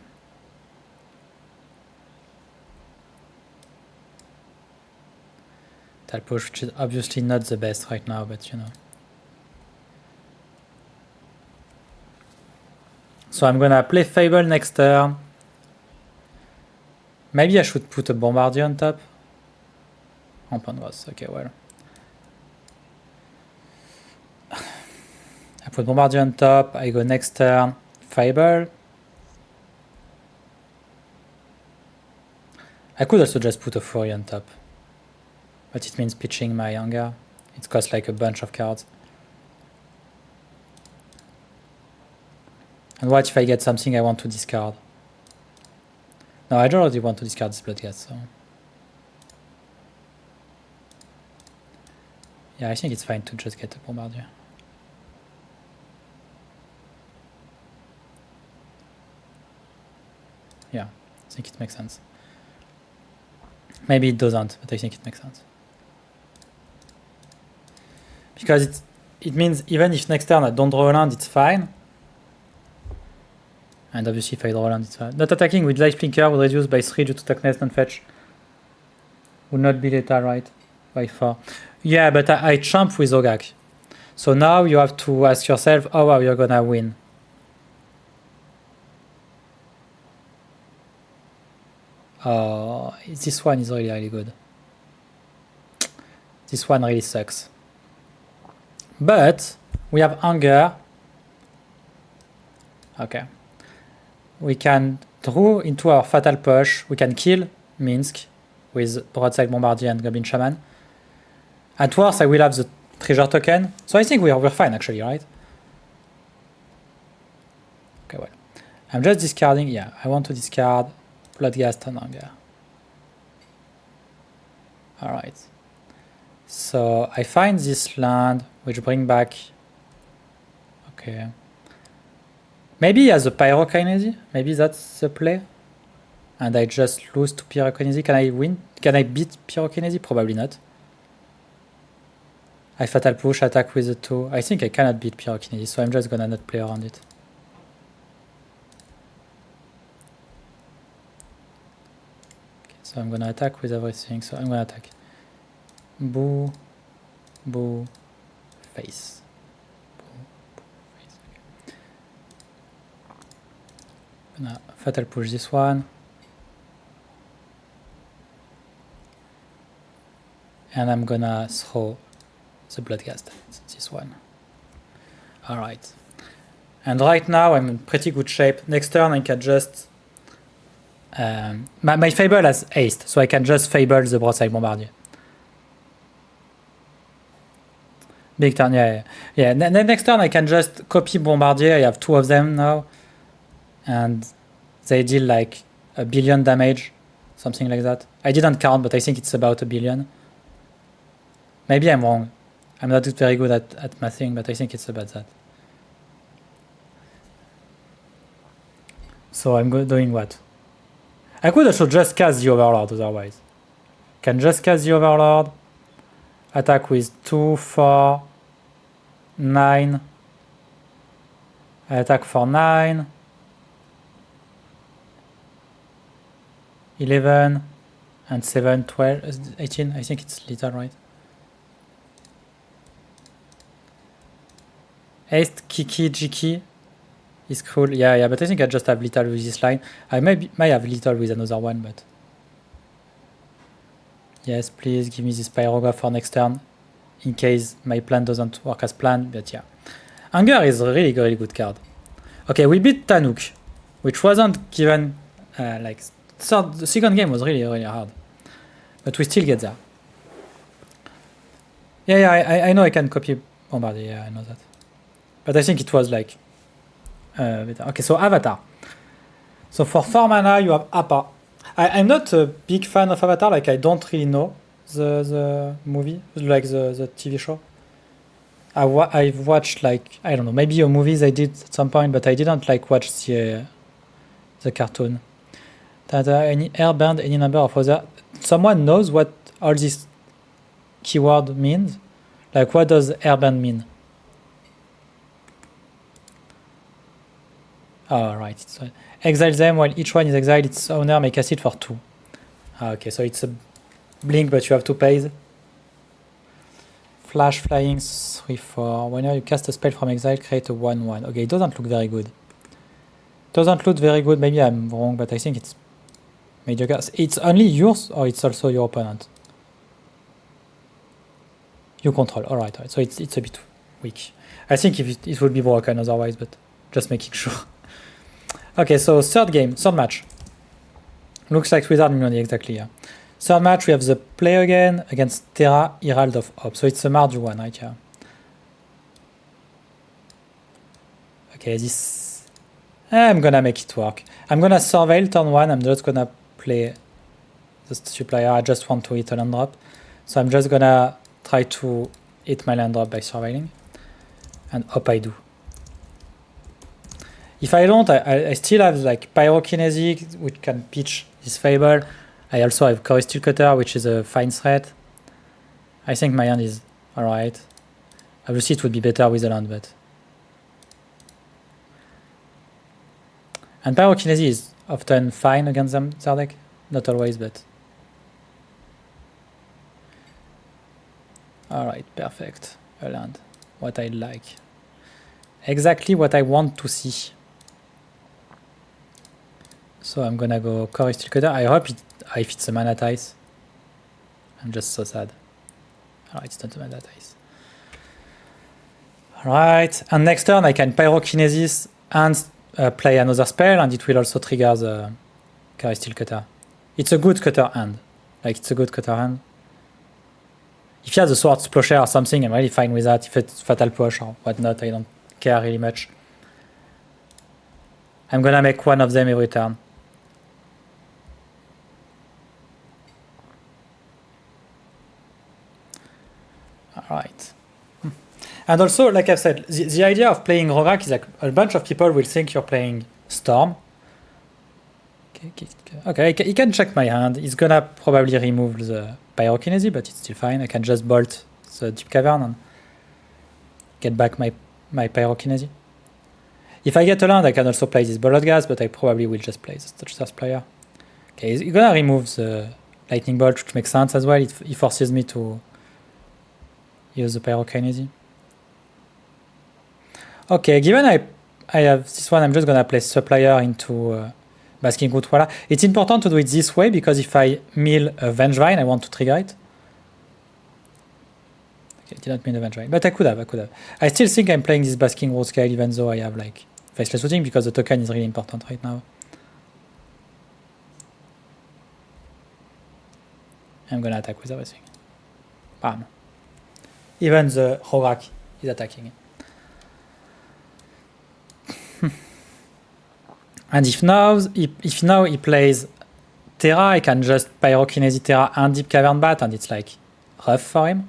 That push, which is obviously not the best right now, but you know. So I'm gonna play Fable next turn. Maybe I should put a Bombardier on top. On Pondros, okay, well. I put Bombardier on top, I go next turn, Fable. I could also just put a Fury on top. But it means pitching my Anger. It costs like a bunch of cards. And what if I get something I want to discard? No, I don't really want to discard this Bloodghast, so... Yeah, I think it's fine to just get a Bombardier. Yeah, I think it makes sense. Maybe it doesn't, but I think it makes sense. Because it means even if next turn I don't draw a land, it's fine. And obviously if I draw a land, it's fine. Not attacking with Life Blinker would reduce by 3 due to toughness and fetch. Would not be lethal, right? By 4. Yeah, but I chump with Rograkh. So now you have to ask yourself, how are you gonna win? Oh, this one is really, really good. This one really sucks. But we have Anger. Okay. We can draw into our Fatal Push. We can kill Minsk with Broadside Bombardier and Goblin Shaman. At worst, I will have the treasure token. So I think we're fine actually, right? Okay, well. I'm just discarding. Yeah, I want to discard Bloodghast and Anger. Alright. So I find this land, which bring back... Okay. Maybe he has a Pyrokinesis. Maybe that's the play. And I just lose to Pyrokinesis. Can I win? Can I beat Pyrokinesis? Probably not. I Fatal Push, attack with the 2. I think I cannot beat Pyrokinesis, so I'm just gonna not play around it. Okay, so I'm gonna attack with everything. So I'm gonna attack. Boo. Boo. Face. Gonna Fatal Push this one. And I'm gonna throw the Bloodghast. This one. Alright. And right now I'm in pretty good shape. Next turn I can just... my Fable has haste, so I can just Fable the Broadside Bombardier. Big turn, yeah. Next turn I can just copy Bombardier. I have 2 of them now. And they deal like 1 billion damage, something like that. I didn't count, but I think it's about 1 billion. Maybe I'm wrong. I'm not very good at mathing, but I think it's about that. So I'm doing what? I could also just cast the Overlord otherwise. Can just cast the Overlord. Attack with 2, 4, 9. I attack for 9. 11 and 7, 12, 18. I think it's little, right? Haste, Kiki, Jiki is cool. Yeah, but I think I just have little with this line. I might have little with another one, but... Yes, please give me this Pyrograph for next turn, in case my plan doesn't work as planned, but yeah. Anger is a really, really good card. Okay, we beat Tannuk, which wasn't given, like... The second game was really, really hard. But we still get there. Yeah, I know I can copy Bombardier, yeah, I know that. But I think it was like... okay, so Avatar. So for 4 mana, you have Appa. I'm not a big fan of Avatar, like I don't really know the movie, like the TV show. I've watched like, I don't know, maybe a movie they did at some point, but I didn't like watch the cartoon. Any airband, any number of other. Someone knows what all this keyword means? Like what does airband mean? Oh, right. It's, exile them while each one is exiled, its owner may cast it for 2. Okay, so it's a blink, but you have 2 plays. Flash flying 3/4. Whenever you cast a spell from exile, create a 1/1. Okay, it doesn't look very good. Doesn't look very good. Maybe I'm wrong, but I think it's mediocre. It's only yours, or it's also your opponent? You control. All right. So it's a bit weak. I think if it would be broken otherwise, but just making sure. Okay, so third match. Looks like Wizard Immunity exactly, yeah. Third match, we have the play again against Terra, Herald of Hope. So it's a Mardu one, right here. Okay, this... I'm gonna make it work. I'm gonna surveil turn 1. I'm just gonna play the supplier. I just want to hit a land drop. So I'm just gonna try to hit my land drop by surveilling. And hope I do. If I don't, I still have like Pyrokinesis, which can pitch this Fable. I also have Core Steel Cutter, which is a fine threat. I think my hand is alright. Obviously, it would be better with a land, but... And Pyrokinesis is often fine against their deck. Not always, but... Alright, perfect. A land. What I like. Exactly what I want to see. So I'm gonna go Core Steel Cutter. I hope if it's a Mana Ties. I'm just so sad. Alright, it's not a Mana Ties. Alright, and next turn I can Pyrokinesis and play another spell, and it will also trigger the Core Steel Cutter. It's a good cutter hand. Like, it's a good cutter hand. If you have the Swords Plowshare or something, I'm really fine with that. If it's Fatal Push or whatnot, I don't care really much. I'm gonna make one of them every turn. Alright. And also, like I've said, the idea of playing Rograkh is like a bunch of people will think you're playing Storm. Okay, he can check my hand. He's gonna probably remove the Pyrokinesis, but it's still fine. I can just bolt the Deep Cavern and get back my Pyrokinesis. If I get a land, I can also play this Bullet Gas, but I probably will just play the Touchstars player. Okay, he's gonna remove the Lightning Bolt, which makes sense as well. He forces me to use the Pyrokinesis. Okay, given I have this one, I'm just gonna place Supplier into Basking Root. Voila. It's important to do it this way, because if I mill a Vengevine, I want to trigger it. Okay, I did not mean a Vengevine, but I could have. I still think I'm playing this Basking Root scale, even though I have like Faceless Looting, because the token is really important right now. I'm gonna attack with everything. Bam. Even the Rograkh is attacking. And if now he plays Terra, I can just Pyrokinesis Terra and Deep Cavern Bat, and it's like rough for him.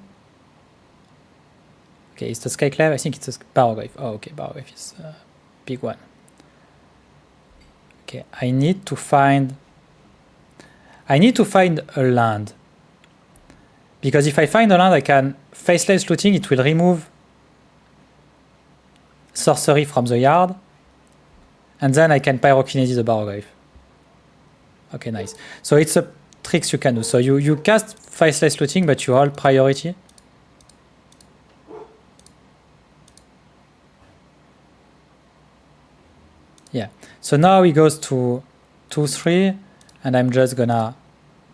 Okay, it's the Skyclave. I think it's a Barograve. Oh, okay, Barograve is a big one. Okay, I need to find a land. Because if I find a land, I can Faceless Looting. It will remove sorcery from the yard. And then I can Pyrokinesis the Barograve. Okay, nice. So it's a tricks you can do. So you cast Faceless Looting, but you hold priority. Yeah. So now he goes to 2/3, and I'm just gonna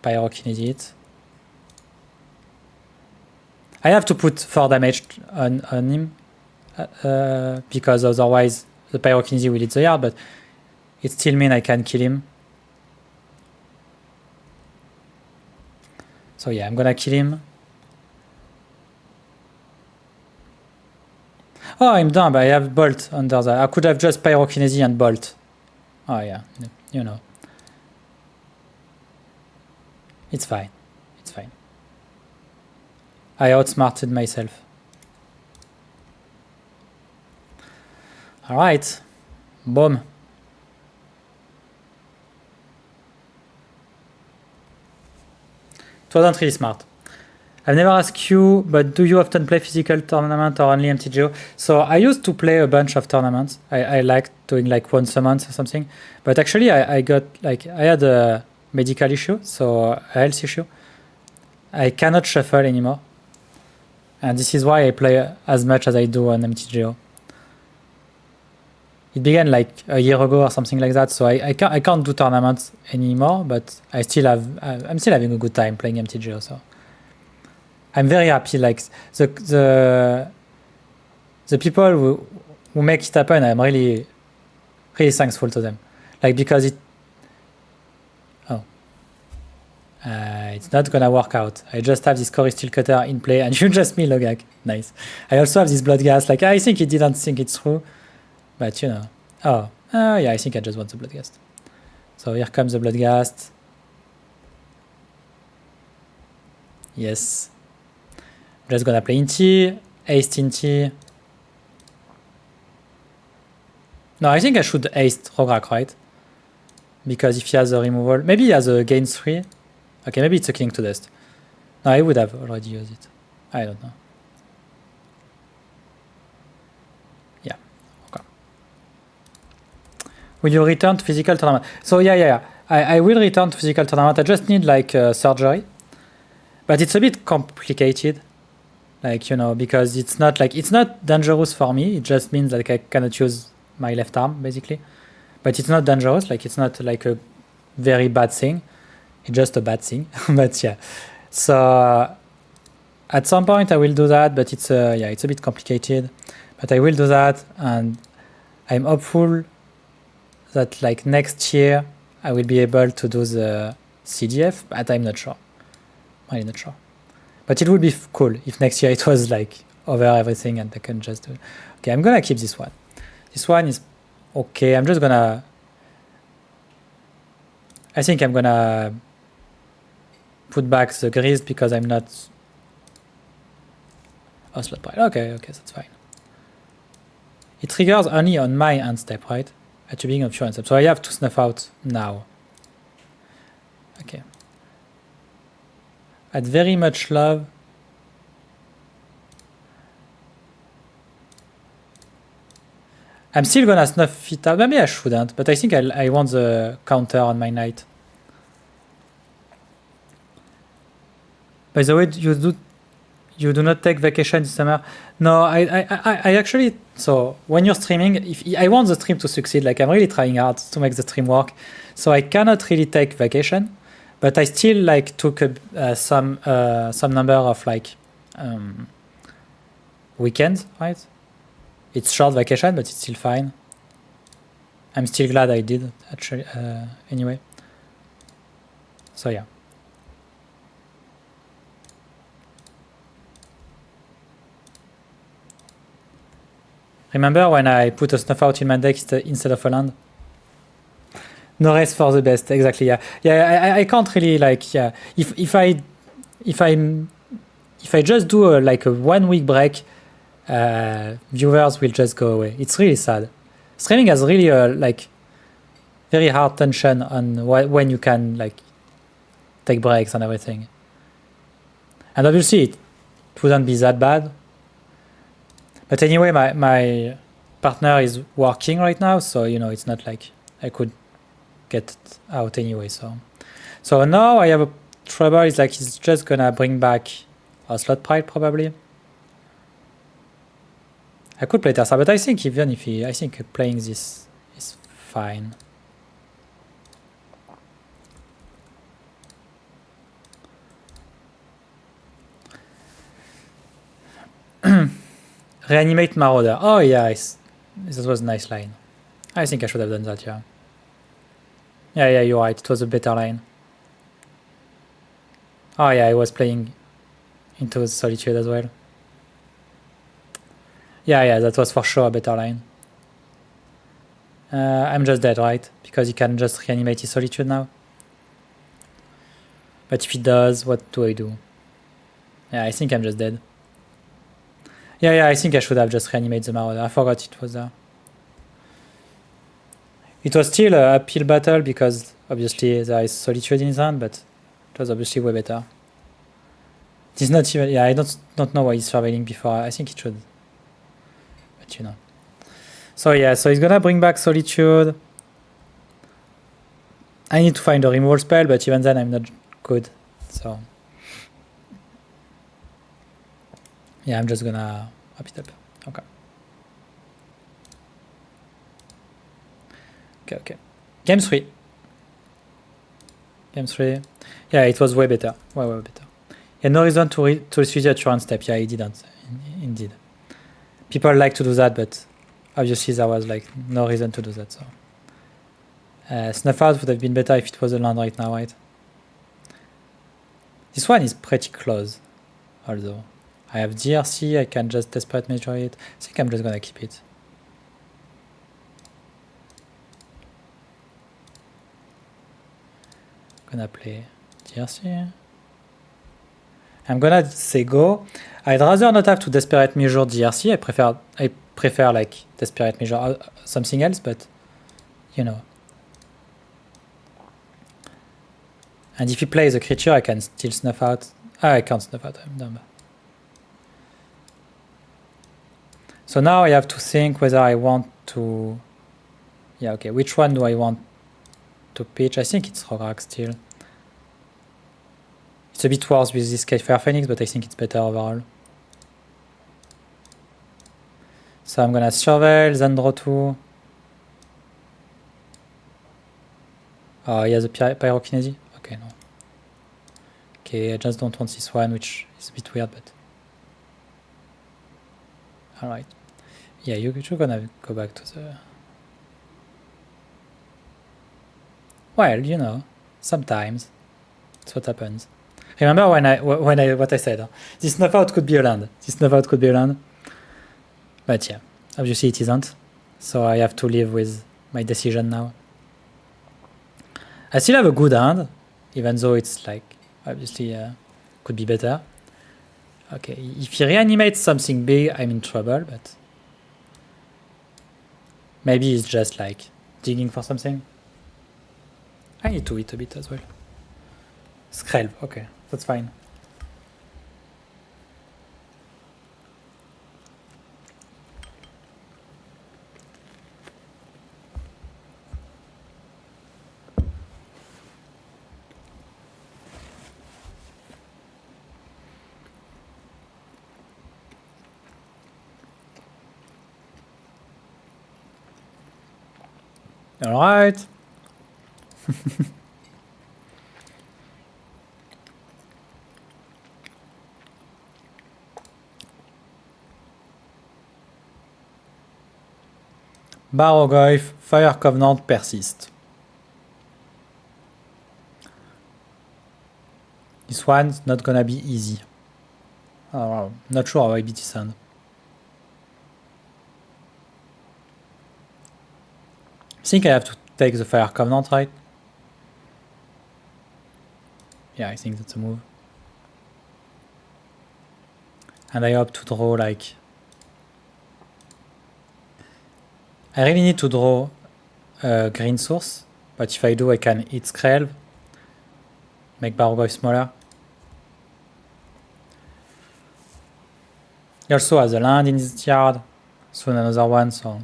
Pyrokinesis it. I have to put 4 damage on him, because otherwise the Pyrokinesis will hit the yard, but it still means I can kill him. So yeah, I'm gonna kill him. Oh, I'm done, but I have Bolt under that. I could have just Pyrokinesis and Bolt. Oh yeah, you know. It's fine. It's fine. I outsmarted myself. All right. Boom. It wasn't really smart. I've never asked you, but do you often play physical tournament or only MTGO? So I used to play a bunch of tournaments. I liked doing like once a month or something. But actually I got like, I had a medical issue, so a health issue. I cannot shuffle anymore. And this is why I play as much as I do on MTGO. It began like a year ago or something like that, so I can't do tournaments anymore, but I'm still having a good time playing MTGO, so I'm very happy. Like the people who make it happen, I'm really thankful to them. Like, because it's not gonna work out. I just have this Core Steel Cutter in play, and you just me Rograkh. Nice. I also have this Bloodghast. Like, I think he didn't think it through. But you know, yeah, I think I just want the Bloodghast. So here comes the Bloodghast. Yes. I'm just gonna play Inti, Ace Inti. No, I think I should Ace Rograkh, right? Because if he has a removal, maybe he has a gain 3. Okay, maybe it's a Killing to Dust. No, I would have already used it. I don't know. Will you return to physical tournament? So yeah. I will return to physical tournament. I just need like surgery. But it's a bit complicated. Like, you know, because it's not dangerous for me. It just means like I cannot use my left arm, basically. But it's not dangerous. Like, it's not like a very bad thing. It's just a bad thing. But yeah. So at some point I will do that, but it's a bit complicated. But I will do that, and I'm hopeful that like next year I will be able to do the CDF, but I'm not sure. Really not sure. But it would be cool if next year it was like over everything and I can just do it. Okay, I'm gonna keep this one. This one is okay. I think I'm gonna put back the grease because I'm not slot pride. Okay, that's fine. It triggers only on my end step, right? At the beginning of your end step. So I have to snuff out now. Okay. I'd very much love I'm still gonna snuff it out. Maybe I shouldn't, but I think I want the counter on my knight. By the way, you do not take vacation this summer? No, I actually, so when you're streaming, if I want the stream to succeed, like I'm really trying hard to make the stream work, so I cannot really take vacation, but I still like took some number of like weekends, right? It's short vacation, but it's still fine. I'm still glad I did, actually, anyway. So yeah. Remember when I put a snuff out in my deck instead of a land? No rest for the best, exactly. Yeah. I can't really like. Yeah, if I just do like a 1 week break, viewers will just go away. It's really sad. Streaming has really like very hard tension on when you can like take breaks and everything. And obviously it wouldn't be that bad. But anyway, my partner is working right now, so you know it's not like I could get it out anyway. So now I have a trouble. It's like he's just gonna bring back a slot pride probably. I could play Terra, but I think even if I think playing this is fine. Reanimate Marauder. Oh yeah, this was a nice line. I think I should have done that, yeah. Yeah, you're right. It was a better line. Oh yeah, I was playing into Solitude as well. Yeah, that was for sure a better line. I'm just dead, right? Because he can just reanimate his Solitude now. But if he does, what do I do? Yeah, I think I'm just dead. Yeah, I think I should have just reanimated the Marauder. I forgot it was there. It was still an uphill battle because obviously there is Solitude in his hand, but it was obviously way better. It is not even... Yeah, I don't know why he's surviving before. I think it should. But you know. So yeah, so he's gonna bring back Solitude. I need to find a removal spell, but even then I'm not good. So yeah, I'm just gonna wrap it up. Okay. Game 3. Yeah, it was way better. Way better. Yeah, no reason to refuse at your own step. Yeah, he didn't. Indeed. People like to do that, but obviously there was like no reason to do that. So Snuff Out would have been better if it was a land right now, right? This one is pretty close, although I have DRC, I can just Desperate Measure it. I think I'm just gonna keep it. Gonna play DRC. I'm gonna say go. I'd rather not have to Desperate Measure DRC. I prefer like Desperate Measure something else, but you know. And if he plays a creature, I can still Snuff Out. I can't Snuff Out, I'm dumb. So now I have to think whether I want to... Yeah, okay, which one do I want to pitch? I think it's Rograkh still. It's a bit worse with this Fire Phoenix, but I think it's better overall. So I'm gonna Surveil, then draw 2. Oh, he has a Pyrokinesis? Okay, no. Okay, I just don't want this one, which is a bit weird, but... Alright. Yeah, you're gonna go back to the... Well, you know, sometimes that's what happens. Remember what I said? Huh? This Snuff Out could be a land. But yeah, obviously it isn't. So I have to live with my decision now. I still have a good hand, even though it's like obviously could be better. Okay, if he reanimates something big, I'm in trouble, but maybe he's just like digging for something. I need to eat a bit as well. Skrelv, okay, that's fine. All right. Barrogoyf, Fire Covenant persist. This one's not gonna be easy. Oh, not sure how I beat this hand. I think I have to take the Fire Covenant, right? Yeah, I think that's a move. And I hope to draw like... I really need to draw a green source, but if I do, I can hit Skrelv, make Barrogoyf smaller. He also has a land in his yard, soon another one, so...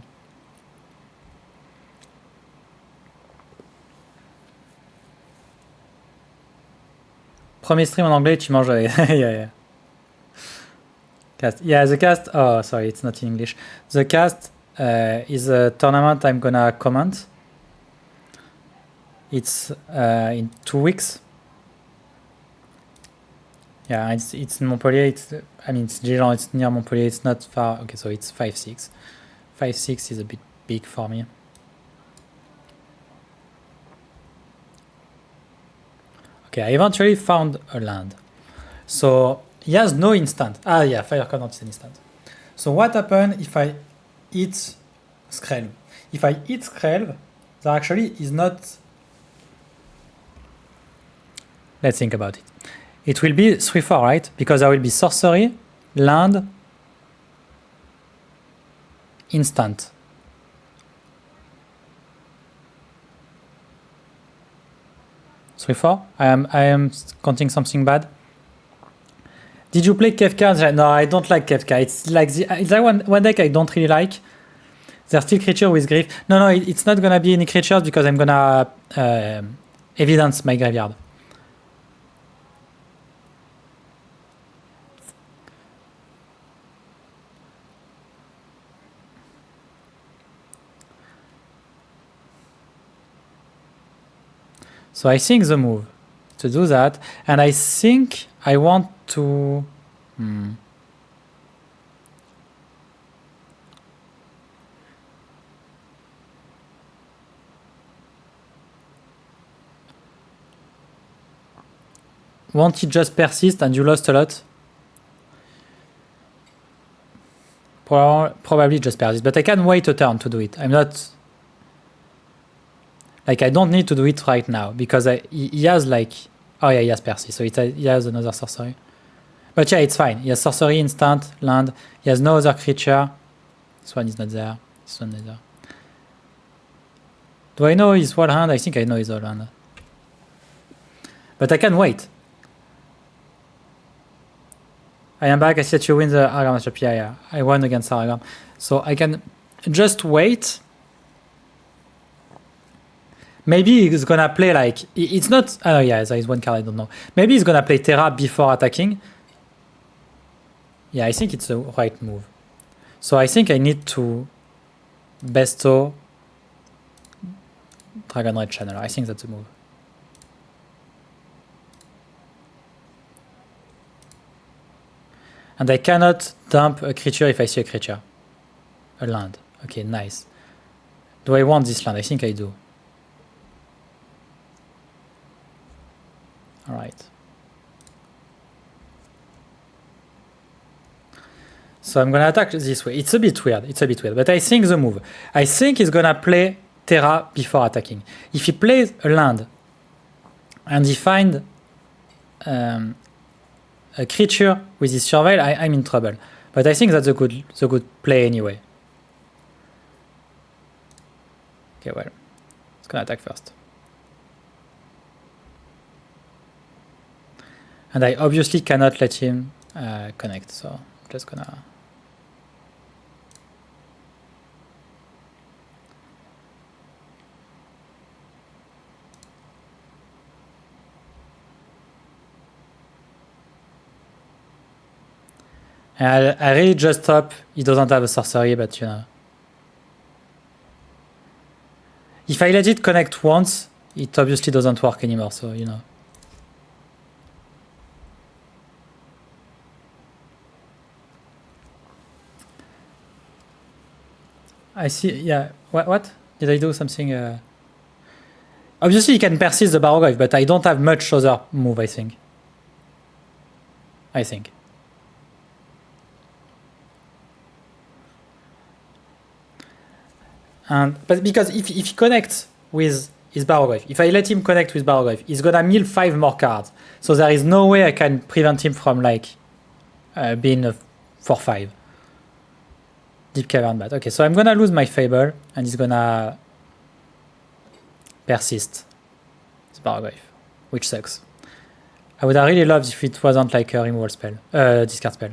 Premier stream en anglais, tu manges avec... yeah. Cast. Yeah, the cast... Oh, sorry, it's not in English. The cast is a tournament I'm gonna comment. It's in 2 weeks. Yeah, it's in Montpellier. It's Dijon, it's near Montpellier. It's not far. Okay, so it's 5-6. 5-6 is a bit big for me. Okay, I eventually found a land. So he has no instant. Ah, yeah, Fire Covenant is an instant. So what happens if I hit Skrelv? if I hit Skrelv, there actually is not... Let's think about it. It will be 3-4, right? Because there will be sorcery, land, instant. Three, 4? I am counting something bad. Did you play Kefka? No, I don't like Kefka. It's like one deck I don't really like. There's still creature with grief. No, it's not gonna be any creatures because I'm gonna evidence my graveyard. So I think the move to do that, and I think I want to... Won't it just persist and you lost a lot? Probably just persist, but I can wait a turn to do it. I'm not... Like, I don't need to do it right now, because he has, like... Oh yeah, he has persist, so he has another sorcery. But yeah, it's fine. He has sorcery, instant, land. He has no other creature. This one is not there. This one is there. Do I know his whole hand? I think I know his whole hand. But I can wait. I am back. I said you win the Aragorn matchup. Yeah. I won against Aragorn. So I can just wait. Maybe he's gonna play like... It's not... Oh yeah, there is one card I don't know. Maybe he's gonna play Terra before attacking. Yeah, I think it's the right move. So I think I need to bestow Dragon Red Channel. I think that's the move. And I cannot dump a creature if I see a creature. A land. Okay, nice. Do I want this land? I think I do. Alright. So I'm gonna attack this way. It's a bit weird, but I think the move. I think he's gonna play Terra before attacking. If he plays a land and he finds a creature with his surveil, I'm in trouble. But I think that's a good play anyway. Okay, well, it's gonna attack first. And I obviously cannot let him connect, so I'm just gonna... I really just hope he doesn't have a sorcery, but you know. If I let it connect once, it obviously doesn't work anymore, so you know. I see, yeah. What? Did I do something? Obviously, he can persist the Barrow Grave, but I don't have much other move, I think. But because if he connects with his Barrow Grave, if I let him connect with Barrow Grave, he's gonna mill 5 more cards. So there is no way I can prevent him from like being a 4/5. Deep Cavern Bat. Okay, so I'm gonna lose my Fable, and he's gonna persist his Barrow Grave, which sucks. I would have really loved if it wasn't like a removal spell, discard spell.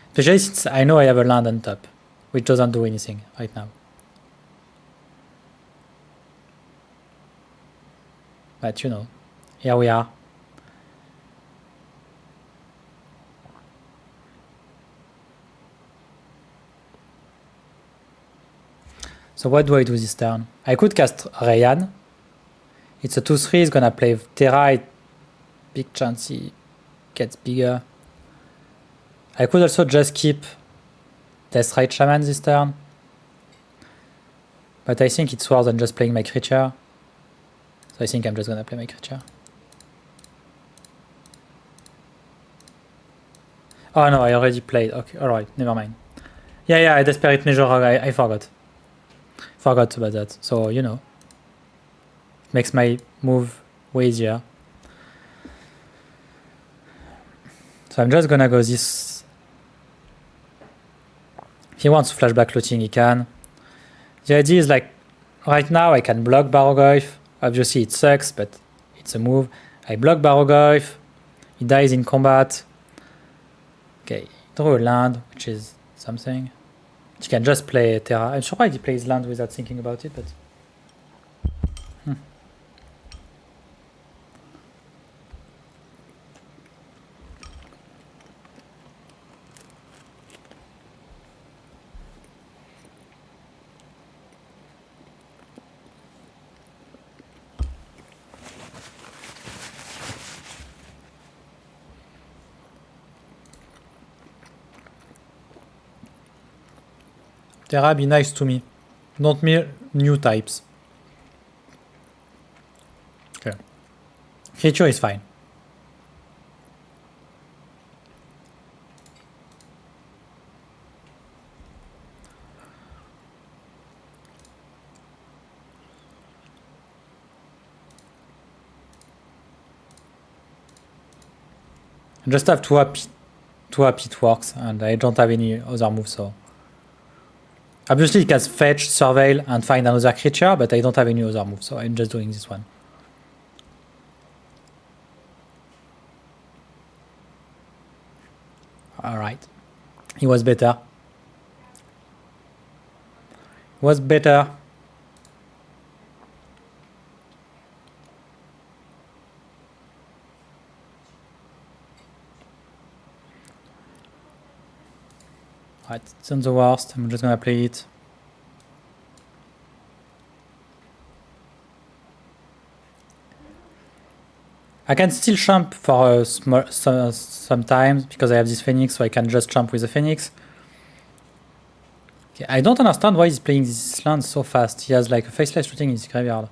Especially since I know I have a land on top, which doesn't do anything right now. But you know, here we are. So what do I do this turn? I could cast Rayan. It's a 2/3, it's gonna play Terra, big chance he gets bigger. I could also just keep Deathrite Shaman this turn. But I think it's worse than just playing my creature. So I think I'm just gonna play my creature. Oh no, I already played. Okay, alright, never mind. Yeah, I Desperate Measure, I forgot. Forgot about that. So, you know, it makes my move way easier. So I'm just gonna go this. If he wants to flashback looting, he can. The idea is like, right now I can block Barrogoyf. Obviously it sucks, but it's a move. I block Barrogoyf. He dies in combat. Okay, draw a land, which is something. You can just play Terra. I'm surprised he plays land without thinking about it, but... Terra, be nice to me. Don't me new types. Okay. Feature is fine. I just have two up it works, and I don't have any other moves, so... Obviously, it can fetch, surveil, and find another creature, but I don't have any other moves, so I'm just doing this one. Alright. He was better. Was better. Right, it's not the worst. I'm just gonna play it. I can still jump for sometimes because I have this Phoenix, so I can just jump with the Phoenix. Okay, I don't understand why he's playing this land so fast. He has like a faceless shooting in his graveyard.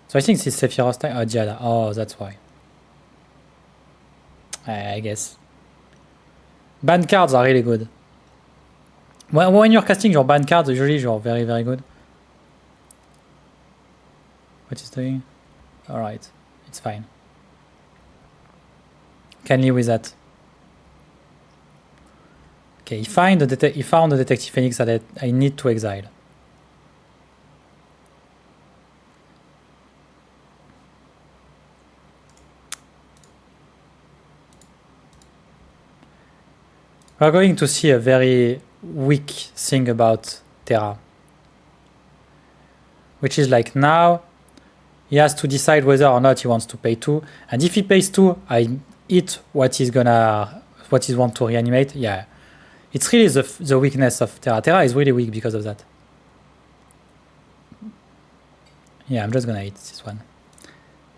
So I think it's Sephiroth time. Oh, Diada. Oh, that's why. I guess. Ban cards are really good. When you're casting your ban cards, usually you're very, very good. What is doing? Alright, it's fine. Can live with that. Okay, he found the Detective Phoenix that I need to exile. We're going to see a very weak thing about Terra. Which is like now, he has to decide whether or not he wants to pay 2. And if he pays 2, I eat what he's want to reanimate. Yeah. It's really the weakness of Terra. Terra is really weak because of that. Yeah, I'm just gonna eat this one.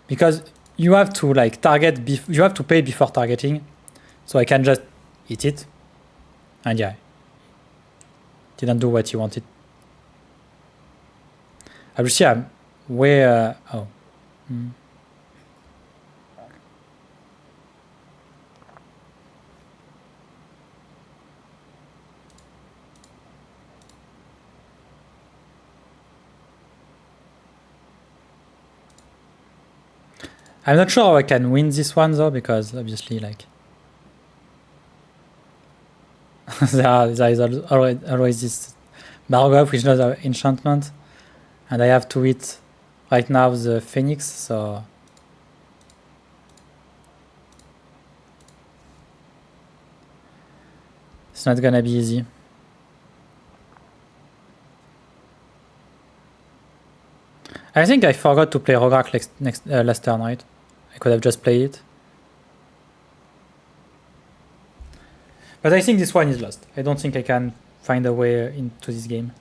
Because you have to like target, you have to pay before targeting. So I can just eat it. And yeah, didn't do what he wanted. Obviously, I'm way... oh. I'm not sure how I can win this one though, because obviously like... there is always this Barrogoyf which does an enchantment, and I have to hit right now the Phoenix, so it's not gonna be easy. I think I forgot to play Rograkh last turn, right? I could have just played it. But I think this one is lost. I don't think I can find a way into this game.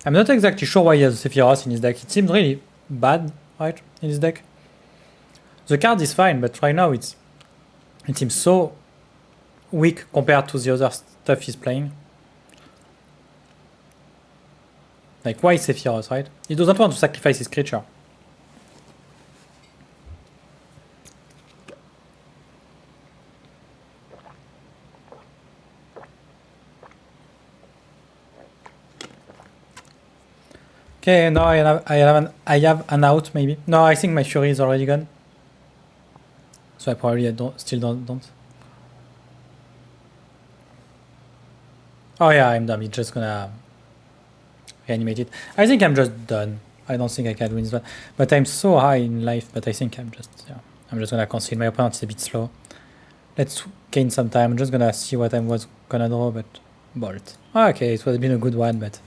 I'm not exactly sure why he has Sephiroth in his deck. It seems really bad, right, in his deck. The card is fine, but right now it seems so weak compared to the other stuff he's playing. Like, why Sephiroth, right? He doesn't want to sacrifice his creature. Okay, now I have an out, maybe. No, I think my Fury is already gone. So I probably still don't. Oh yeah, I'm done. It's just gonna reanimate it. I think I'm just done. I don't think I can win this one. But I'm so high in life, but I think I'm just gonna concede. My opponent is a bit slow. Let's gain some time. I'm just gonna see what I was gonna draw, but bolt. Okay, it would have been a good one, but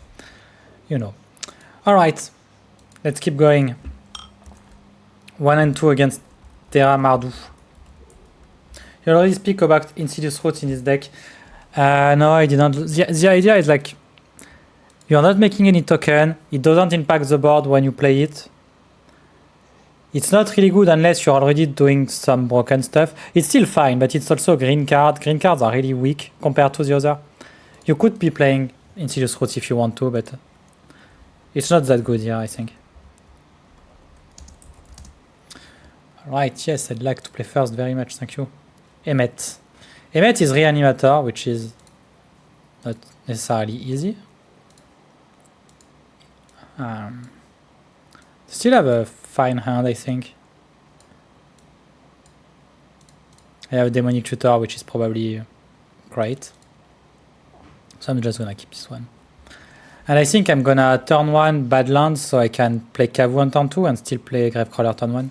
you know. Alright, let's keep going. 1 and 2 against Terra Mardu. You already speak about Insidious Roots in this deck. No, I didn't. The idea is like, you're not making any token, it doesn't impact the board when you play it. It's not really good unless you're already doing some broken stuff. It's still fine, but it's also green card. Green cards are really weak compared to the other. You could be playing Insidious Roots if you want to, but it's not that good here, I think. Alright, yes, I'd like to play first very much, thank you. Emet. Emet is Reanimator, which is not necessarily easy. Still have a fine hand, I think. I have a Demonic Tutor, which is probably great. So I'm just gonna keep this one. And I think I'm gonna turn 1 Badlands so I can play Kavu on turn 2 and still play Gravecrawler turn 1.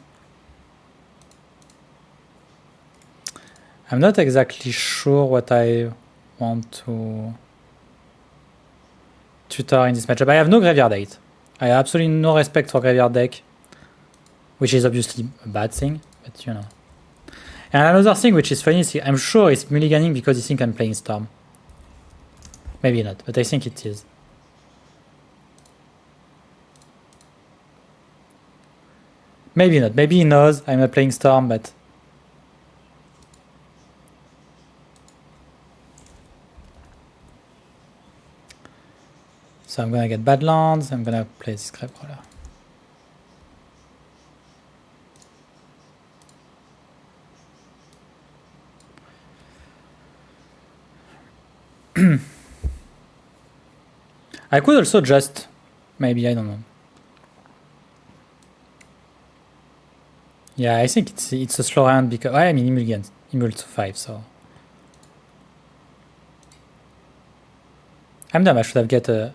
I'm not exactly sure what I want to tutor in this matchup. I have no Graveyard 8. I have absolutely no respect for Graveyard deck, which is obviously a bad thing, but you know. And another thing which is funny is I'm sure it's mulliganing because he thinks I'm playing Storm. Maybe not, but I think it is. Maybe not. Maybe he knows I'm not playing Storm, but so I'm gonna get Badlands, I'm gonna play this Gravecrawler. I could also just, maybe, I don't know. Yeah, I think it's a slow hand because I mean Immule to 5, so I'm dumb. I should have get a.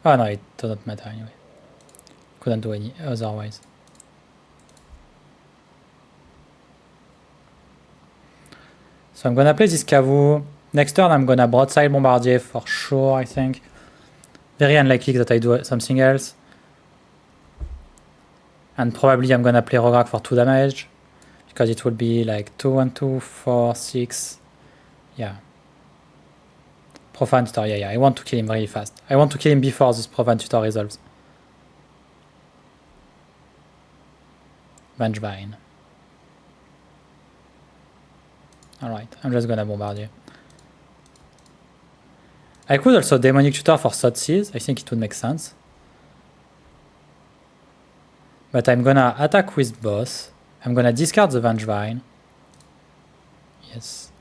Oh no, it doesn't matter anyway. Couldn't do any otherwise. So I'm gonna play this Kavu. Next turn I'm gonna broadside Bombardier for sure, I think. Very unlikely that I do something else. And probably I'm gonna play Rograkh for 2 damage. Because it will be like 2, 1, 2, 4, 6. Yeah. Profane Tutor, yeah, I want to kill him really fast. I want to kill him before this Profane Tutor resolves. Vengevine. Alright, I'm just gonna Bombardier. I could also Demonic Tutor for Thoughtseize. I think it would make sense. But I'm gonna attack with both. I'm gonna discard the Vengevine. Yes.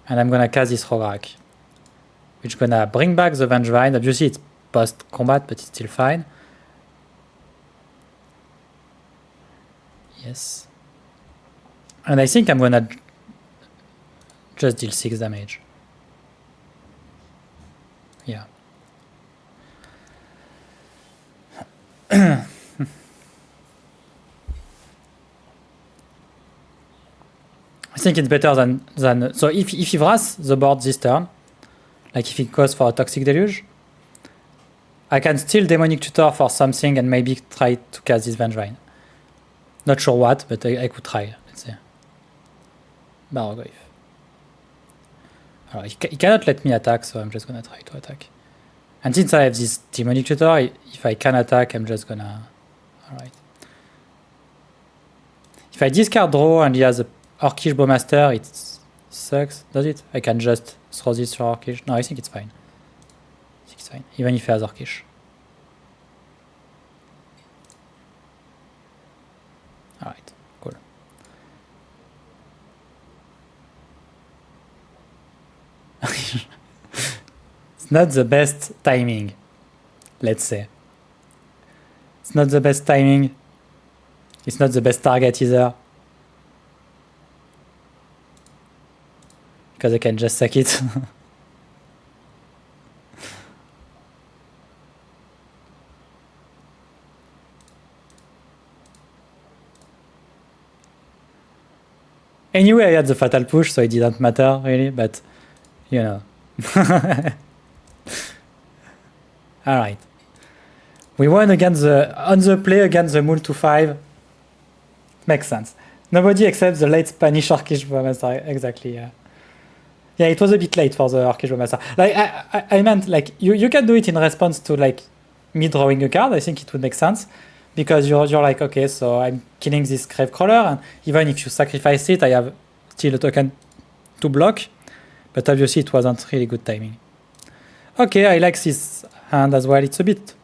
And I'm gonna cast this Rograkh, which is gonna bring back the Vengevine. Obviously it's post-combat, but it's still fine. Yes. And I think I'm gonna just deal 6 damage. Yeah. I think it's better than so if he wraths the board this turn, like if he goes for a Toxic Deluge, I can still Demonic Tutor for something and maybe try to cast this Vengevine. Not sure what, but I could try, let's say. Baroglyph. He cannot let me attack, so I'm just gonna try to attack. And since I have this demonic tutor, if I can attack, I'm just gonna... Alright. If I discard draw and he has a Orcish Bowmaster, it sucks, does it? I can just throw this for Orcish. No, I think it's fine. I think it's fine, even if he has Orcish. Alright, cool. It's not the best timing, let's say. It's not the best timing. It's not the best target either. Because I can just sack it. Anyway, I had the fatal push, so it didn't matter really, but you know. Alright. We won against on the play against the Mul 2-5. Makes sense. Nobody except the late Spanish Orcish Bowmaster. Exactly, yeah. Yeah, it was a bit late for the Orcish Bowmaster. Like, I meant, like, you can do it in response to, like, me drawing a card. I think it would make sense. Because you're like, okay, so I'm killing this Gravecrawler, and even if you sacrifice it, I have still a token to block. But obviously it wasn't really good timing. Okay, I like this hand as well. It's a bit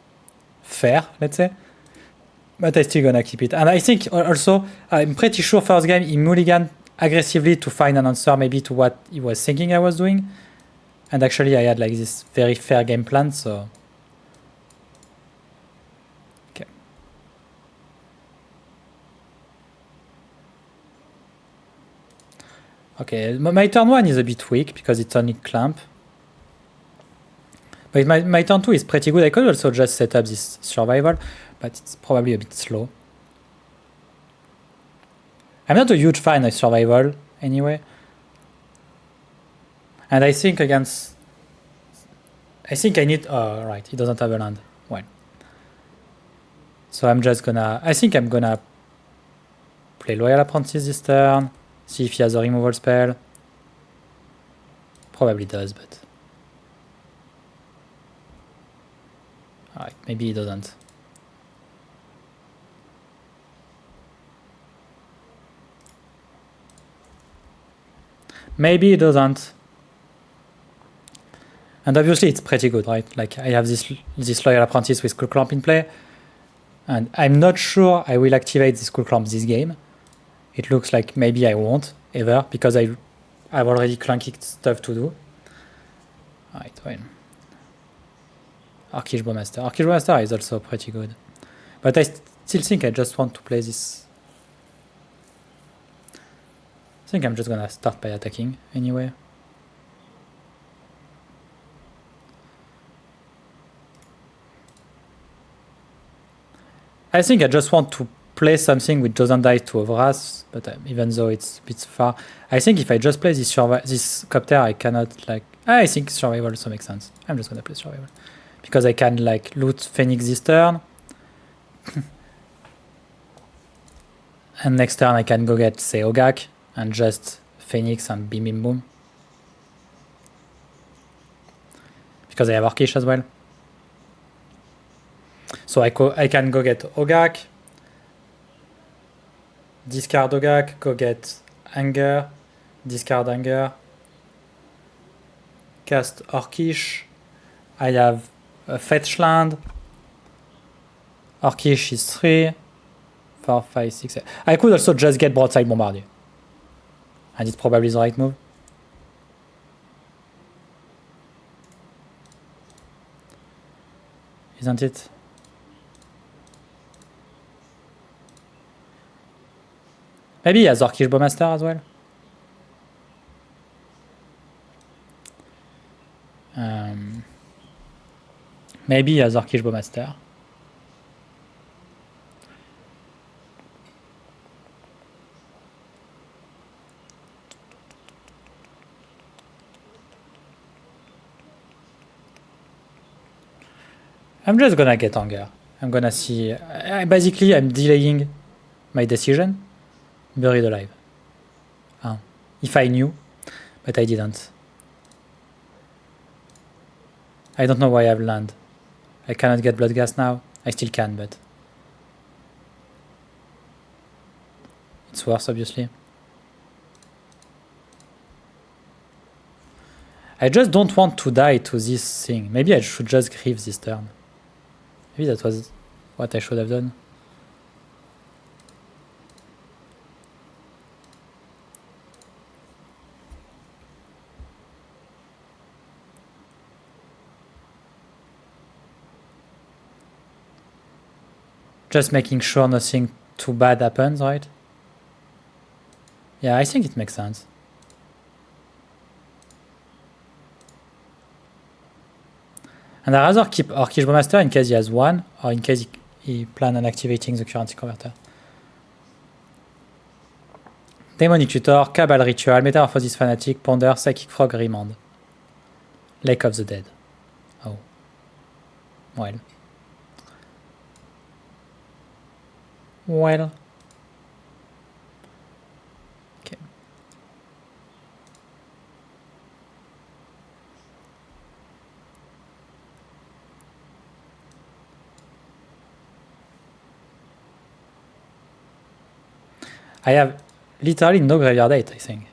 fair, let's say. But I'm still gonna keep it. And I think also, I'm pretty sure first game he mulliganed aggressively to find an answer maybe to what he was thinking I was doing. And actually I had like this very fair game plan, so... Okay. Okay, my turn 1 is a bit weak because it's only clamp. But my turn 2 is pretty good. I could also just set up this survival, but it's probably a bit slow. I'm not a huge fan of survival, anyway. And I think against... I think I need... Oh, right, he doesn't have a land. Well. So I'm just gonna... I think I'm gonna play Loyal Apprentice this turn, see if he has a removal spell. Probably does, but... Alright, maybe he doesn't. Maybe he doesn't. And obviously it's pretty good, right? Like I have this Loyal Apprentice with Skull Clamp in play. And I'm not sure I will activate the Skull Clamp this game. It looks like maybe I won't, ever, because I've already clunky stuff to do. Alright, well. Orcish Bowmaster. Orcish Bowmaster is also pretty good. But I still think I just want to play this. I think I'm just gonna start by attacking anyway. I think I just want to play something which doesn't die to Overwrath, but even though it's a bit far, I think if I just play this Copter, I cannot like... I think Survival also makes sense. I'm just gonna play Survival. Because I can like loot Phoenix this turn. And next turn I can go get, say, Gaak and just Phoenix and Bim Bim Boom. Because I have Orcish as well. So I can go get Gaak, discard Gaak, go get Anger, discard Anger, cast Orcish. I have a fetch land. Orcish is 3, 4, 5, 6, 8. I could also just get Broadside Bombardier. And it's probably the right move. Isn't it? Maybe he has Orcish Bowmaster as well. Maybe he has Orcish Bowmaster. I'm just gonna get Anger. I'm gonna see. Basically, I'm delaying my decision. Buried Alive. If I knew, but I didn't. I don't know why I have land. I cannot get Bloodghast now. I still can, but it's worse, obviously. I just don't want to die to this thing. Maybe I should just grieve this turn. Maybe that was what I should have done. Just making sure nothing too bad happens, right? Yeah, I think it makes sense. And I'd rather keep Orcish Bowmaster in case he has one, or in case he plans on activating the currency converter. Demonic Tutor, Cabal Ritual, Metamorphosis Fanatic, Ponder, Psychic Frog, Remand. Lake of the Dead. Oh. Well. Well. Okay. I have literally no graveyard 8, I think.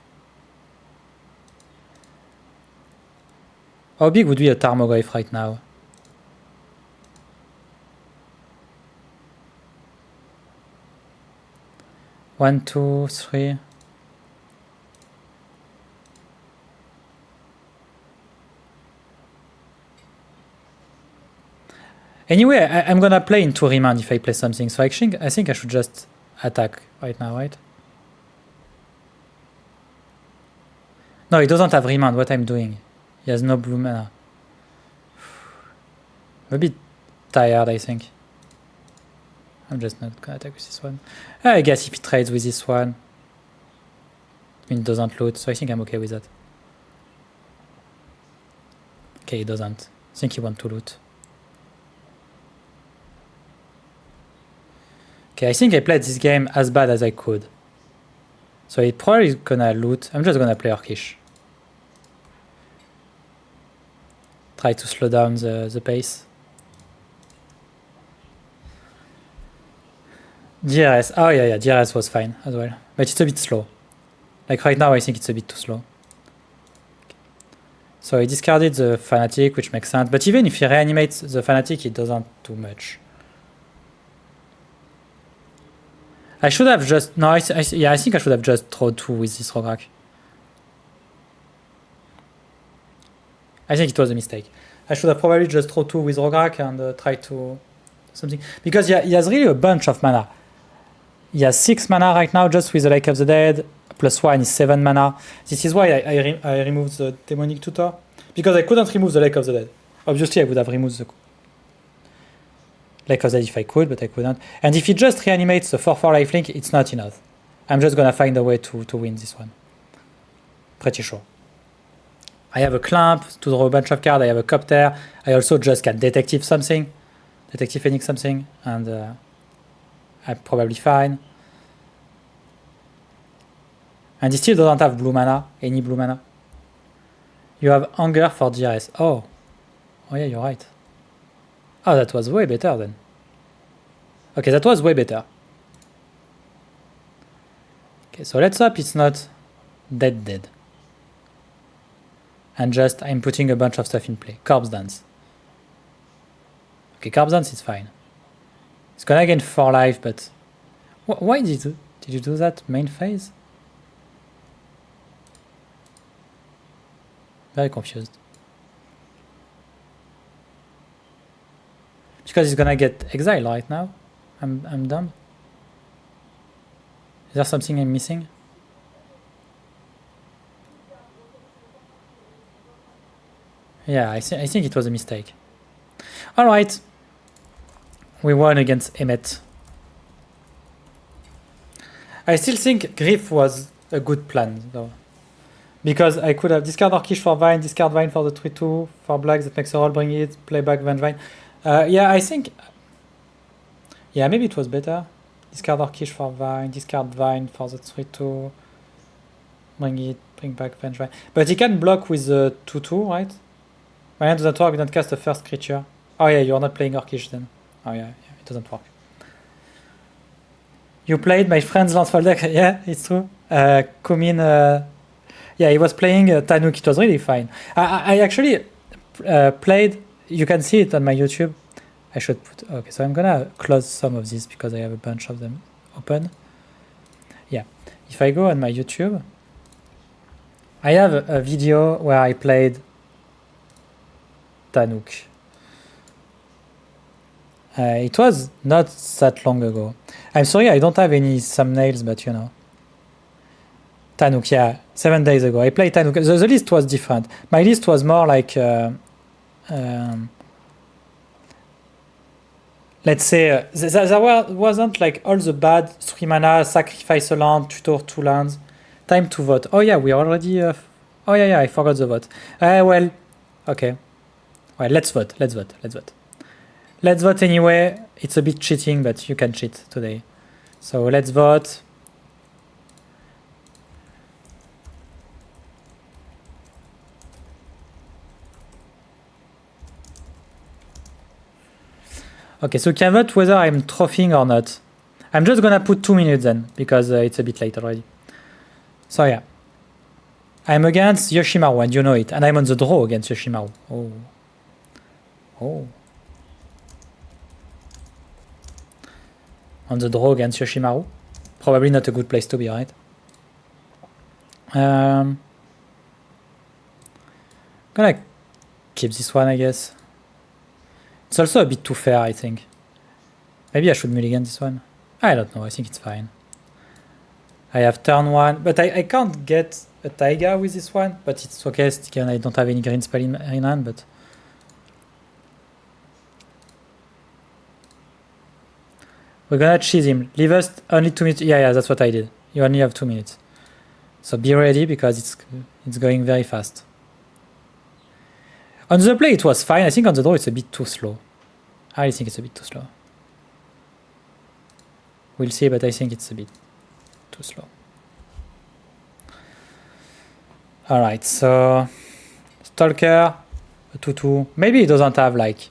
How big would be a Tarmogoyf right now? One, two, three. Anyway, I'm gonna play into Remand if I play something, so I think I should just attack right now, right? No, he doesn't have Remand, what I'm doing. He has no blue mana. I'm a bit tired, I think. I'm just not gonna attack with this one. I guess if he trades with this one, I mean, it doesn't loot, so I think I'm okay with that. Okay, he doesn't. I think he wants to loot. Okay, I think I played this game as bad as I could. So he probably is gonna loot. I'm just gonna play Orcish. Try to slow down the pace. DRS. Oh yeah, DRS was fine as well. But it's a bit slow. Like right now I think it's a bit too slow. Okay. So he discarded the Fanatic, which makes sense. But even if he reanimates the Fanatic, it doesn't do much. I should have just... No, I think I should have just drawn 2 with this Rograkh. I think it was a mistake. I should have probably just drawn 2 with Rograkh and try to... something. Because he has really a bunch of mana. He has 6 mana right now just with the Lake of the Dead. Plus 1 is 7 mana. This is why I removed the Demonic Tutor. Because I couldn't remove the Lake of the Dead. Obviously I would have removed the Lake of the Dead if I could, but I couldn't. And if he just reanimates the 4/4 lifelink, it's not enough. I'm just gonna find a way to win this one. Pretty sure. I have a Clamp to draw a bunch of cards. I have a Copter. I also just can Detective something. Detective Phoenix something. And I'm probably fine. And he still doesn't have blue mana. Any blue mana. You have Anger for DRS. Oh yeah, you're right. Oh, that was way better then. Okay, that was way better. Okay, so let's hope it's not dead. And just, I'm putting a bunch of stuff in play. Corpse Dance. Okay, Corpse Dance is fine. It's gonna gain 4 life, but... Why did you do that main phase? Very confused. Because he's gonna get exiled right now. I'm dumb. Is there something I'm missing? Yeah, I think it was a mistake. Alright. We won against Emet. I still think Grief was a good plan though. Because I could have discard Orcish for Vine, discard Vine for the 3/2, for black that makes a roll, bring it, play back Vine. Yeah, I think... Yeah, maybe it was better. Discard Orcish for Vine, discard Vine for the 3/2, bring it, bring back Vine. But he can block with the 2/2, right? My hand doesn't work, don't cast the first creature. Oh yeah, you're not playing Orcish then. Oh yeah, it doesn't work. You played my friend's landfall deck? Yeah, it's true. Kumin, yeah, he was playing Tannuk, it was really fine. I actually played, you can see it on my YouTube. I should put, okay, so I'm gonna close some of these because I have a bunch of them open. Yeah, if I go on my YouTube, I have a video where I played Tannuk. It was not that long ago. I'm sorry, I don't have any thumbnails, but you know. Tannuk, yeah, 7 days ago. I played Tannuk. The list was different. My list was more like, let's say, there wasn't like all the bad 3 mana, sacrifice a land, tutor 2 lands. Time to vote. Oh yeah, we already, oh yeah, I forgot the vote. Well, okay. Well, let's vote. Let's vote anyway. It's a bit cheating, but you can cheat today. So let's vote. Okay, so you can vote whether I'm trophying or not. I'm just gonna put 2 minutes then, because it's a bit late already. So yeah. I'm against Yoshimaru, and you know it. And I'm on the draw against Yoshimaru. Oh. On the draw against Yoshimaru. Probably not a good place to be, right? Gonna keep this one, I guess. It's also a bit too fair, I think. Maybe I should mulligan this one. I don't know, I think it's fine. I have turn 1, but I can't get a Taiga with this one, but it's okay, again, I don't have any green spell in hand, but... We're gonna cheese him. Leave us only 2 minutes. Yeah, that's what I did. You only have 2 minutes. So be ready, because it's going very fast. On the play, it was fine. I think on the draw, it's a bit too slow. I think it's a bit too slow. We'll see, but I think it's a bit too slow. Alright, so... Stalker, a 2-2. Maybe it doesn't have, like...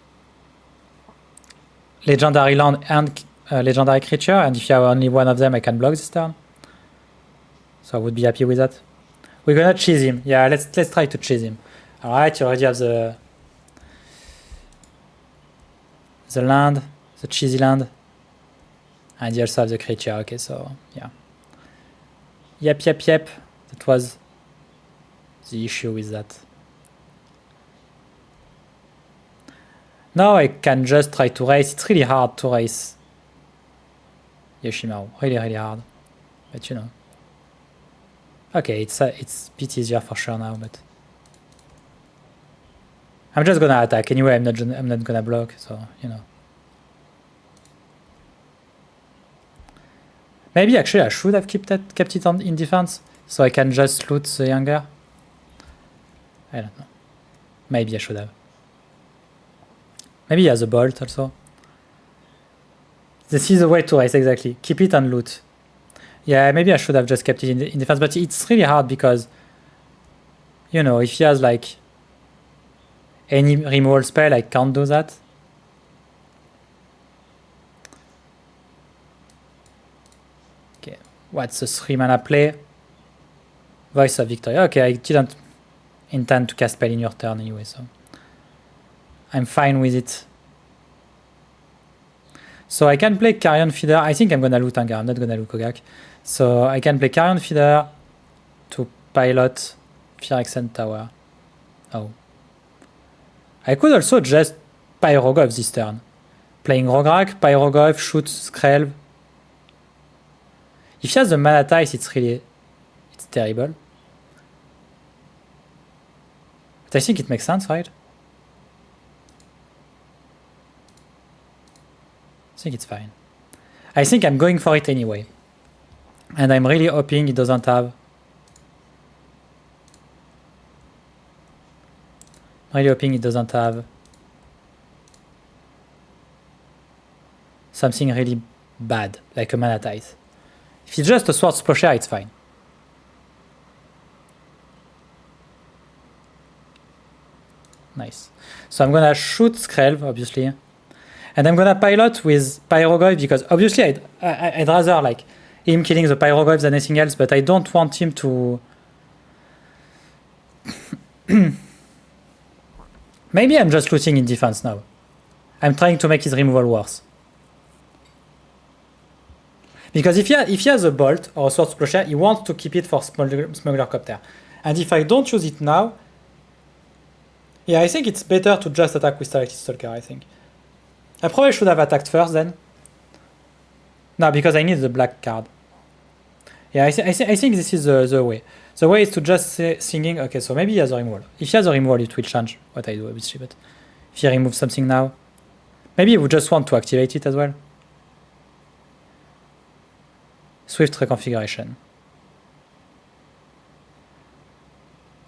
Legendary land and legendary creature, and if you have only one of them, I can block this turn. So I would be happy with that. We're gonna cheese him. Yeah, let's try to cheese him. Alright, you already have the land, the cheesy land. And you also have the creature, okay, so yeah. Yep. That was the issue with that. Now I can just try to race. It's really hard to race Yoshimaru. Really hard. But you know. Okay, it's a bit easier for sure now, but... I'm just gonna attack anyway. I'm not gonna block, so you know. Maybe actually I should have kept it in defense, so I can just loot the younger. I don't know. Maybe I should have. Maybe he has a bolt also. This is the way to race, exactly. Keep it and loot. Yeah, maybe I should have just kept it in defense, but it's really hard because, you know, if he has like any removal spell, I can't do that. Okay, what's the 3 mana play? Voice of Victory. Okay, I didn't intend to cast spell in your turn anyway, so I'm fine with it. So I can play Carrion Feeder. I think I'm gonna loot Anger. I'm not gonna loot Gaak. So I can play Carrion Feeder to pilot Phyrexian Tower. Oh. I could also just Pyrogov this turn. Playing Rograkh, Pyrogov, shoot Skrelv. If he has the Mana Ties, it's terrible. But I think it makes sense, right? I think it's fine. I think I'm going for it anyway. And I'm really hoping it doesn't have... something really bad, like a Mana Ties. If it's just a Sword Splasher, it's fine. Nice. So I'm gonna shoot Skrelv, obviously. And I'm gonna pilot with Pyrogoyf because obviously I'd rather like him killing the Pyrogoyf than anything else, but I don't want him to... Maybe I'm just looting in defense now. I'm trying to make his removal worse. Because if he has a bolt or a sword splasher, he wants to keep it for smuggler copter. And if I don't use it now, yeah, I think it's better to just attack with Stalactite Stalker, I think. I probably should have attacked first then. No, because I need the black card. Yeah, I think this is the way. The way is to just say singing, okay, so maybe he has a removal. If he has a removal, it will change what I do, obviously, but if he removes something now, maybe he would just want to activate it as well. Swift reconfiguration.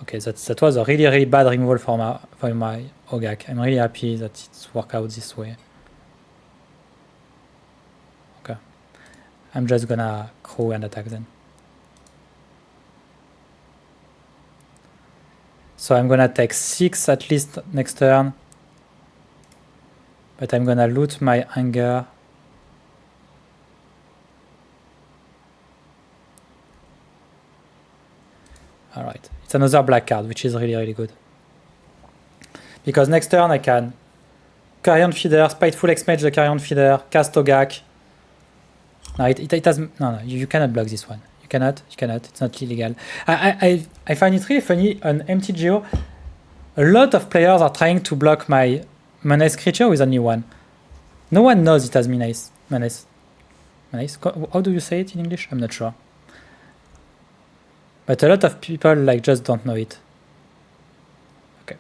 Okay, that was a really bad removal for my Gaak. I'm really happy that it's worked out this way. Okay. I'm just gonna crew and attack then. So I'm gonna take 6 at least next turn. But I'm gonna loot my anger. Alright, it's another black card, which is really good. Because next turn I can Carrion Feeder, Spiteful X-Mage the Carrion Feeder, cast Gaak. No, it has... No, you cannot block this one. You cannot, it's not illegal. I find it really funny, on MTGO, a lot of players are trying to block my Menace creature with only one. No one knows it has Menace. Menace. How do you say it in English? I'm not sure. But a lot of people like just don't know it. Okay.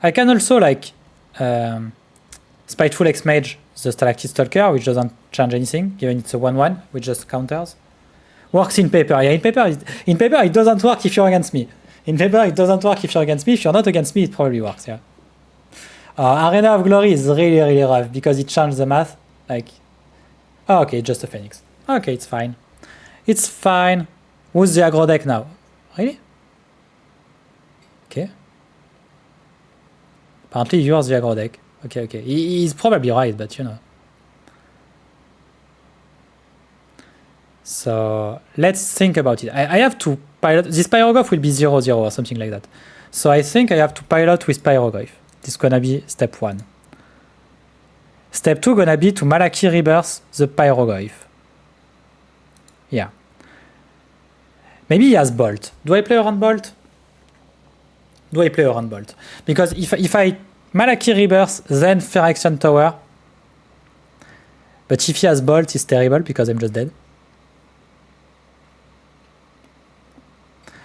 I can also like Spiteful X-Mage the Stalactite Stalker, which doesn't change anything, given it's a 1/1, which just counters. Works in paper. Yeah, in paper it doesn't work if you're against me. In paper it doesn't work if you're against me. If you're not against me, it probably works, yeah. Arena of Glory is really rough because it changed the math. Like, oh, okay, just a Phoenix. Okay, it's fine. It's fine. Who's the aggro deck now? Really? Okay. Apparently you're the aggro deck. Okay. He's probably right, but you know. So let's think about it. I have to pilot. This Pyrogoyf will be 0/0 or something like that. So I think I have to pilot with Pyrogoyf. This is gonna be step 1. Step 2 gonna be to Malaki Rebirth the Pyrogoyf. Yeah. Maybe he has Bolt. Do I play around Bolt? Because if I Malaki Rebirth, then Phyrexian Tower, but if he has Bolt, it's terrible because I'm just dead.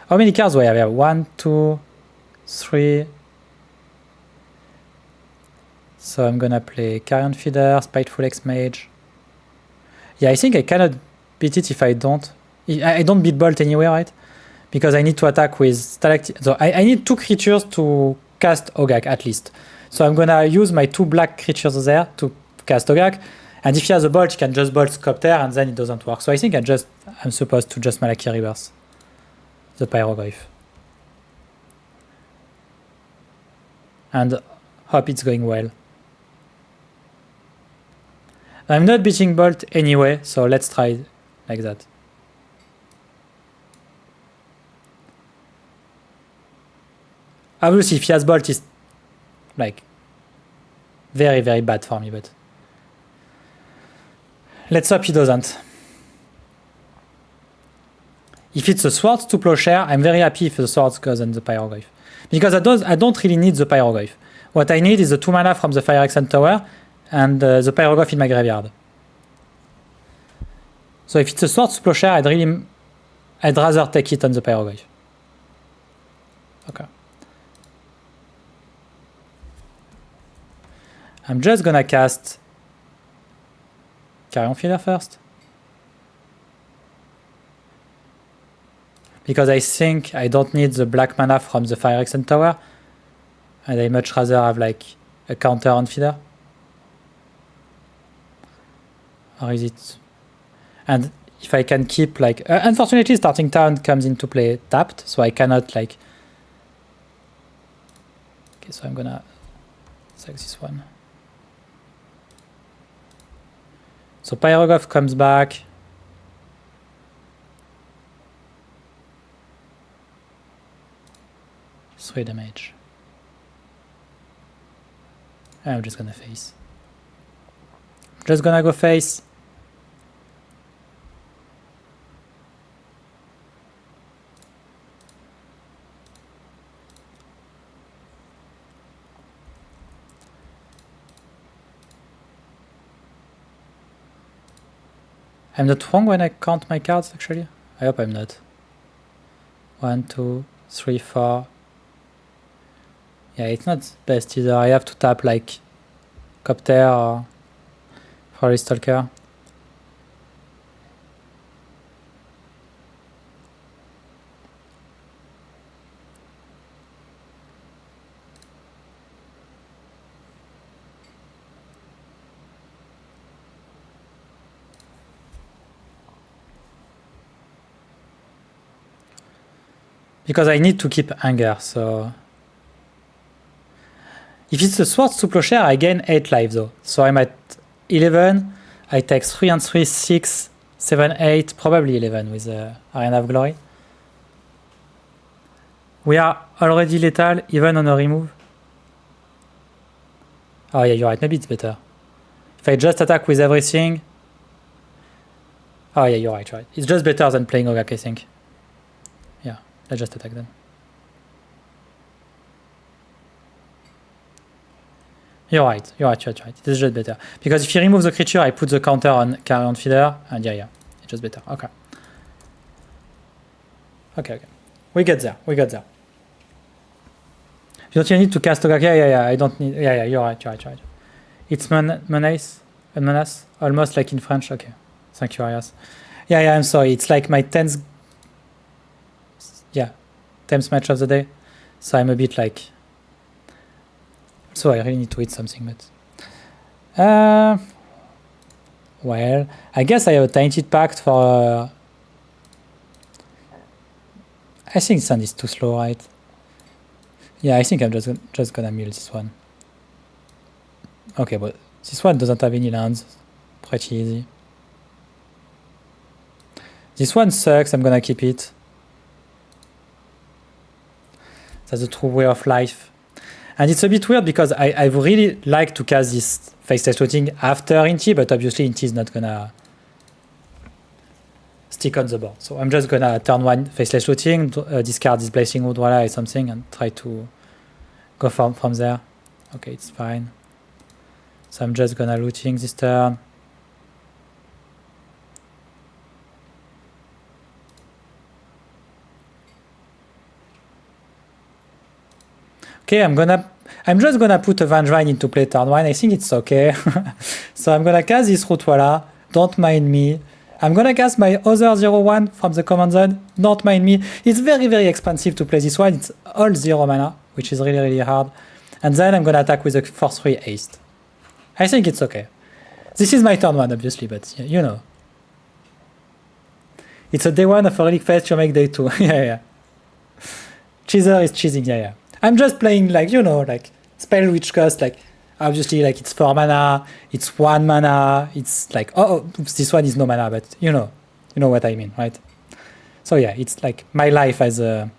How many cards do I have? I have 1, 2, 3. So I'm gonna play Carrion Feeder, Spiteful X-Mage. Yeah, I think I cannot beat it if I don't. I don't beat Bolt anyway, right? Because I need to attack with Stalactite. So I need 2 creatures to cast Gaak at least. So I'm gonna use my 2 black creatures there to cast Gaak. And if he has a Bolt, he can just Bolt Sculptor and then it doesn't work. So I think I'm supposed to just Malaki Rebirth the Pyrogoyf. And hope it's going well. I'm not beating Bolt anyway, so let's try like that. Obviously, if he has Bolt, it's like very bad for me, but let's hope he doesn't. If it's a Sword to Plowshare, I'm very happy if the Sword goes on the Pyrogoyf. Because I don't really need the Pyrogoyf. What I need is the 2 mana from the Phyrexian Tower and the Pyrogoyf in my graveyard. So if it's a Sword to Plowshare, I'd rather take it on the Pyrogoyf. Okay. I'm just gonna cast Carrion Feeder first. Because I think I don't need the black mana from the Phyrexian Tower. And I much rather have like a counter on Feeder. Or is it... And if I can keep like... unfortunately, Starting Town comes into play tapped, so I cannot like... Okay, so I'm gonna sack this one. So Pyrogov comes back. Three damage. I'm just gonna face. Just gonna go face. I'm not wrong when I count my cards, actually. I hope I'm not. 1, 2, 3, 4. Yeah, it's not best either. I have to tap like Copter or Forest Stalker. Because I need to keep anger, so... If it's a Swords to Plowshare, I gain 8 life though. So I'm at 11, I take 3 and 3, 6, 7, 8, probably 11 with Arena of Glory. We are already lethal, even on a remove. Oh yeah, you're right, maybe it's better. If I just attack with everything... Oh yeah, you're right. It's just better than playing Rograkh, I think. Yeah, let's just attack them. You're right. It is just better. Because if you remove the creature, I put the counter on Carrion Feeder, and yeah, it's just better. Okay. We get there. You don't need to cast Gaak. Yeah, I don't need... Yeah, you're right. It's menace, almost like in French. Okay. Thank you, Arias. Yeah, I'm sorry. It's like my 10th... Yeah, 10th match of the day. So I'm a bit like... So I really need to eat something, but... well, I guess I have a Tainted Pact for... I think Sand is too slow, right? Yeah, I think I'm just gonna mill this one. Okay, but this one doesn't have any lands. Pretty easy. This one sucks, I'm gonna keep it. That's the true way of life. And it's a bit weird because I would really like to cast this Faceless Looting after Inti, but obviously Inti is not gonna stick on the board. So I'm just gonna turn 1 Faceless Looting, discard this Blazing Wood or something, and try to go from there. Okay, it's fine. So I'm just gonna looting this turn. Okay, I'm just gonna put a Vengevine into play turn 1. I think it's okay. So I'm gonna cast this Rootwalla. Don't mind me. I'm gonna cast my other 0-1 from the command zone. Don't mind me. It's very, very expensive to play this one. It's all 0 mana, which is really, really hard. And then I'm gonna attack with a 4-3 haste. I think it's okay. This is my turn 1, obviously, but you know. It's a day 1 of a Relic Fest, you make day 2. Yeah. Cheeser is cheesing, yeah. I'm just playing like, like spell which cost like, obviously like it's 4 mana, it's 1 mana, it's like, oops, this one is no mana, but you know what I mean, right? So yeah, it's like my life as a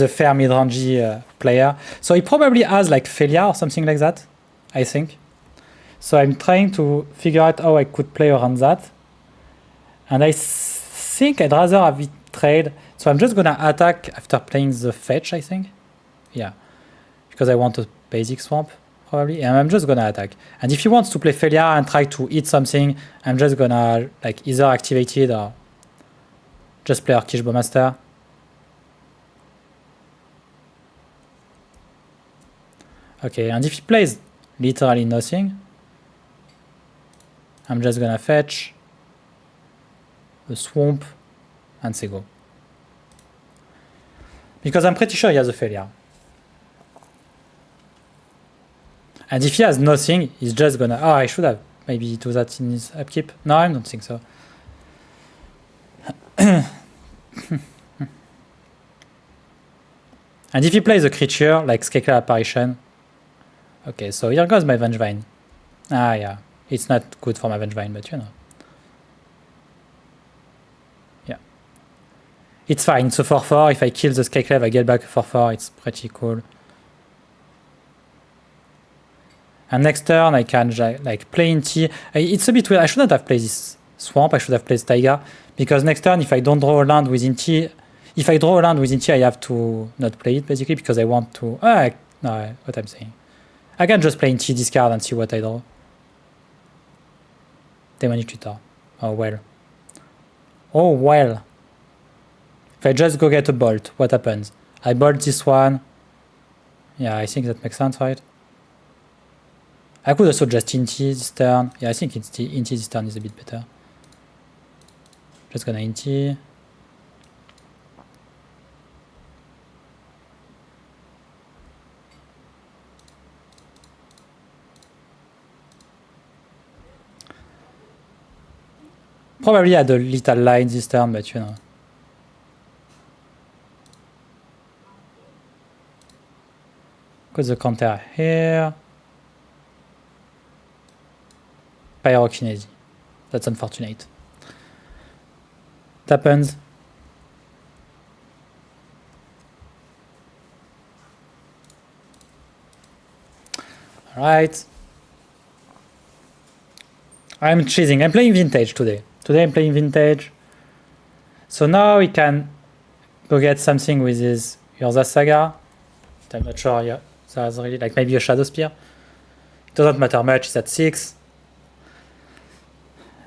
fair mid-range player. So he probably has like Felia or something like that, I think. So I'm trying to figure out how I could play around that. And I think I'd rather have it trade. So I'm just gonna attack after playing the fetch, I think. Yeah. Because I want a basic swamp, probably. And I'm just gonna attack. And if he wants to play Felia and try to eat something, I'm just gonna like either activate it or just play Archish Bowmaster. Okay, and if he plays literally nothing, I'm just gonna fetch a swamp and say go. Because I'm pretty sure he has a failure. And if he has nothing, he's just gonna... Oh, I should have maybe do that in his upkeep. No, I don't think so. And if he plays a creature, like Scarecrow Apparition... Okay, so here goes my Vengevine. Ah, yeah. It's not good for my Vengevine, but you know. Yeah. It's fine. It's a 4-4. If I kill the Scarecrow, I get back a 4-4. It's pretty cool. And next turn, I can like play in T. It's a bit weird. I shouldn't have played this Swamp. I should have played Taiga. Because next turn, if I don't draw a land within T... If I draw a land within T, I have to not play it, basically, because I want to... no, what I'm saying. I can just play in T, discard, and see what I draw. Demonic Tutor. Oh, well. Oh, well. If I just go get a Bolt, what happens? I Bolt this one. Yeah, I think that makes sense, right? I could also just Int this turn. Yeah, I think Int this turn is a bit better. Just gonna Int. Probably had a little line this turn, but you know. Got the counter here. Pyrokinesis. That's unfortunate. It happens. Alright. I'm cheesing. I'm playing Vintage today. Today I'm playing Vintage. So now we can go get something with his Urza Saga. I'm not sure there's really, like maybe a Shadow Spear. It doesn't matter much, it's at 6.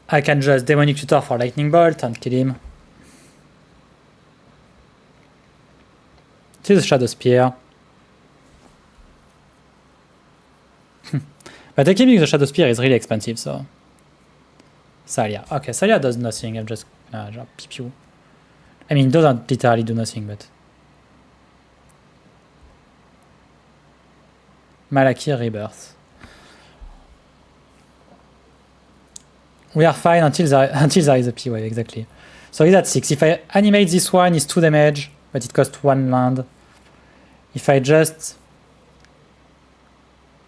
I can just Demonic Tutor for Lightning Bolt and kill him. It is a Shadow Spear. But keeping the Shadow Spear is really expensive, so... Salia. Okay, Salia does nothing, I'm just pew pew. I mean, it doesn't literally do nothing, but... Malaki Rebirth. We are fine until there is a P-Wave, exactly. So he's at 6. If I animate this one, it's 2 damage, but it costs 1 land. If I just...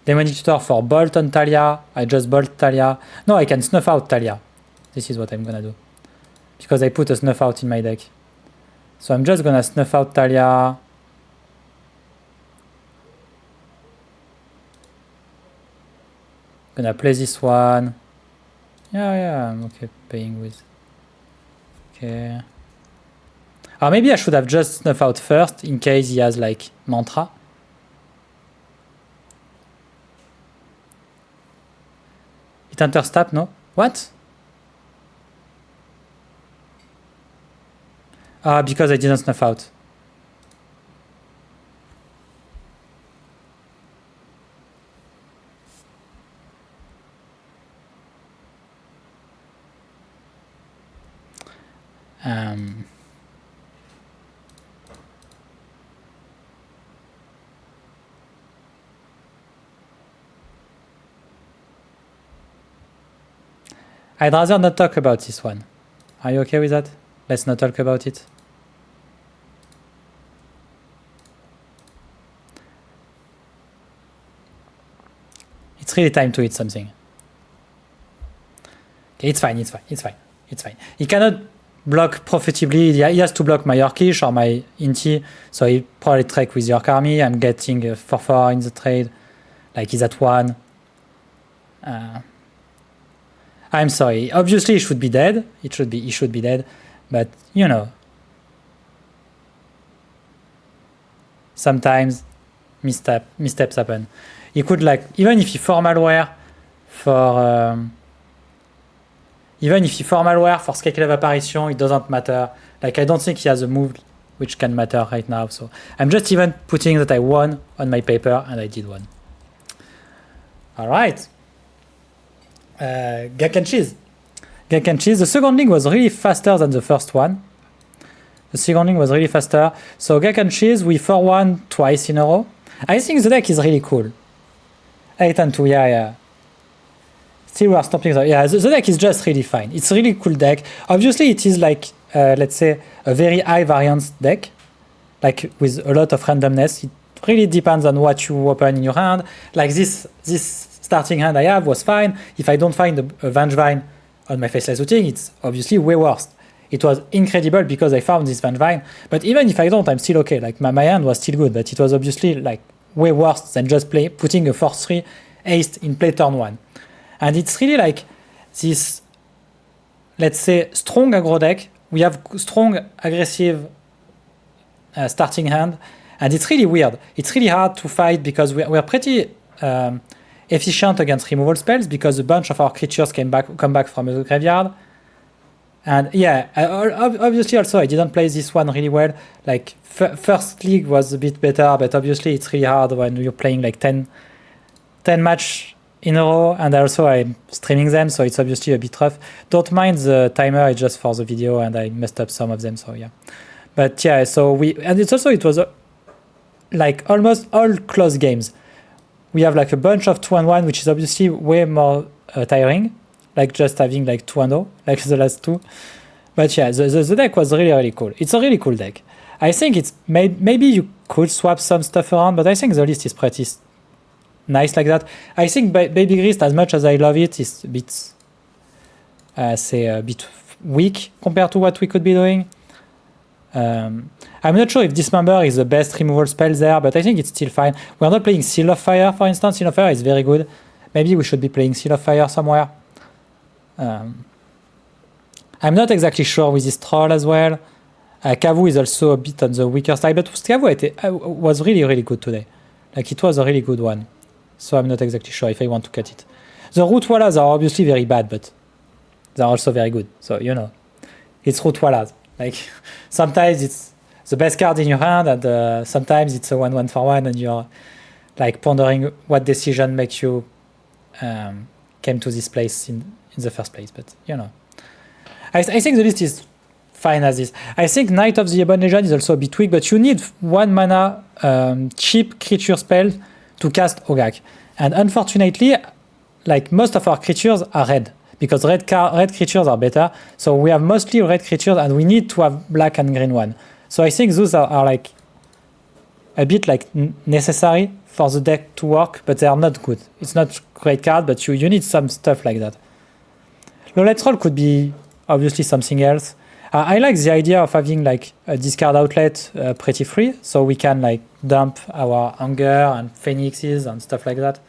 Demonic Tutor for Bolt on Talia, I just Bolt Talia. No, I can snuff out Talia. This is what I'm gonna do. Because I put a snuff out in my deck. So I'm just gonna snuff out Talia. Gonna play this one. Yeah, I'm okay paying with. Okay. Or maybe I should have just snuff out first in case he has like Mantra. It enters tap, no? What? Because I didn't snuff out. I'd rather not talk about this one. Are you okay with that? Let's not talk about it. It's really time to eat something. Okay, it's fine. He cannot block profitably. He has to block my Yorkish or my Inti, so he probably trek with York Army. I'm getting a 4-4 in the trade. Like he's at 1. I'm sorry. Obviously, he should be dead. He should be dead. But you know, sometimes missteps happen. He could like even if he formalware for Scarecrow Apparition, it doesn't matter. Like I don't think he has a move which can matter right now. So I'm just even putting that I won on my paper, and I did one. All right. Gaak and Cheese. The second link was really faster than the first one. So Gaak and Cheese, we 4-1 twice in a row. I think the deck is really cool. 8 and 2, yeah. Still we are stopping that. Yeah, the deck is just really fine. It's a really cool deck. Obviously it is like, let's say, a very high variance deck. like with a lot of randomness. It really depends on what you open in your hand. Like this starting hand I have was fine. If I don't find a Vengevine on my faceless looting, it's obviously way worse. It was incredible because I found this Vengevine, but even if I don't, I'm still okay. Like my hand was still good, but it was obviously like way worse than just putting a force 3 haste in play turn 1. And it's really like this, let's say, strong aggro deck. We have strong aggressive starting hand, and it's really weird. It's really hard to fight because we're pretty efficient against removal spells because a bunch of our creatures come back from the graveyard. And yeah, obviously also I didn't play this one really well. Like first league was a bit better, but obviously it's really hard when you're playing like 10 match in a row, and also I'm streaming them, so it's obviously a bit rough. Don't mind the timer, it's just for the video, and I messed up some of them, so yeah. But yeah, so it was like almost all close games. We have like a bunch of 2-1, which is obviously way more tiring, like just having like 2-0, like the last two. But yeah, the deck was really, really cool. It's a really cool deck. I think it's maybe you could swap some stuff around, but I think the list is pretty nice like that. I think Baby Grist, as much as I love it, is a bit, a bit weak compared to what we could be doing. I'm not sure if Dismember is the best removal spell there, but I think it's still fine. We're not playing Seal of Fire, for instance. Seal of Fire is very good. Maybe we should be playing Seal of Fire somewhere. I'm not exactly sure with this Troll as well. Kavu is also a bit on the weaker side, but Kavu was really, really good today. Like, it was a really good one. So I'm not exactly sure if I want to cut it. The Root Wallas are obviously very bad, but they're also very good. So, you know, it's Root Wallas. Like, sometimes it's the best card in your hand, and sometimes it's a 1-1 for 1, and you're like pondering what decision makes you came to this place in the first place. But, you know, I think the list is fine as is. I think Knight of the Ebon Legend is also a bit weak, but you need 1 mana cheap creature spell to cast Rograkh. And unfortunately, like most of our creatures are red, because red creatures are better. So we have mostly red creatures, and we need to have black and green one. So I think those are like a bit like necessary for the deck to work, but they are not good. It's not great card, but you need some stuff like that. Lowlight Troll could be obviously something else. I like the idea of having like a discard outlet pretty free, so we can like dump our Anger and Phoenixes and stuff like that.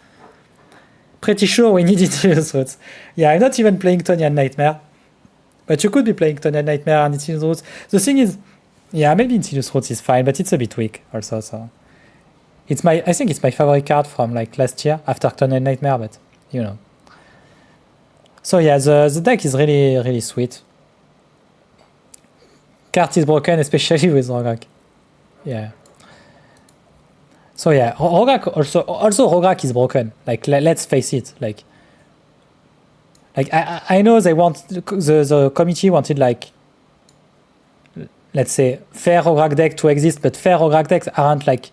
Pretty sure we need Insidious Roots. Yeah, I'm not even playing Tonian Nightmare, but you could be playing Tonian Nightmare and Insidious Roots. The thing is, yeah, maybe Insidious Roots is fine, but it's a bit weak also. So I think it's my favorite card from like last year after Tonian Nightmare, but you know. So yeah, the deck is really, really sweet. Card is broken, especially with Rograkh. Yeah. So yeah, Rograkh also Rograkh is broken. Like let's face it. Like I know they want the committee wanted like, let's say, fair Rograkh deck to exist, but fair Rograkh decks aren't like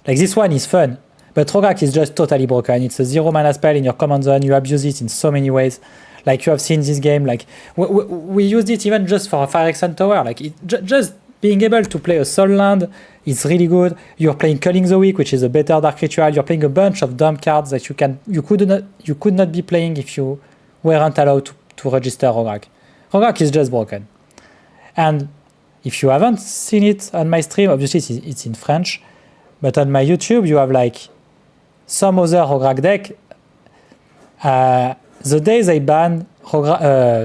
this one is fun, but Rograkh is just totally broken. It's a 0 mana spell in your command zone. You abuse it in so many ways. Like you have seen this game, like we used it even just for a Fire Accent Tower. Like just being able to play a Soul Land is really good. You're playing Culling the Weak, which is a better Dark Ritual. You're playing a bunch of dumb cards that you could not be playing if you weren't allowed to register Rograkh. Rograkh is just broken. And if you haven't seen it on my stream, obviously it's in French, but on my YouTube you have like some other Rograkh deck. The day they banned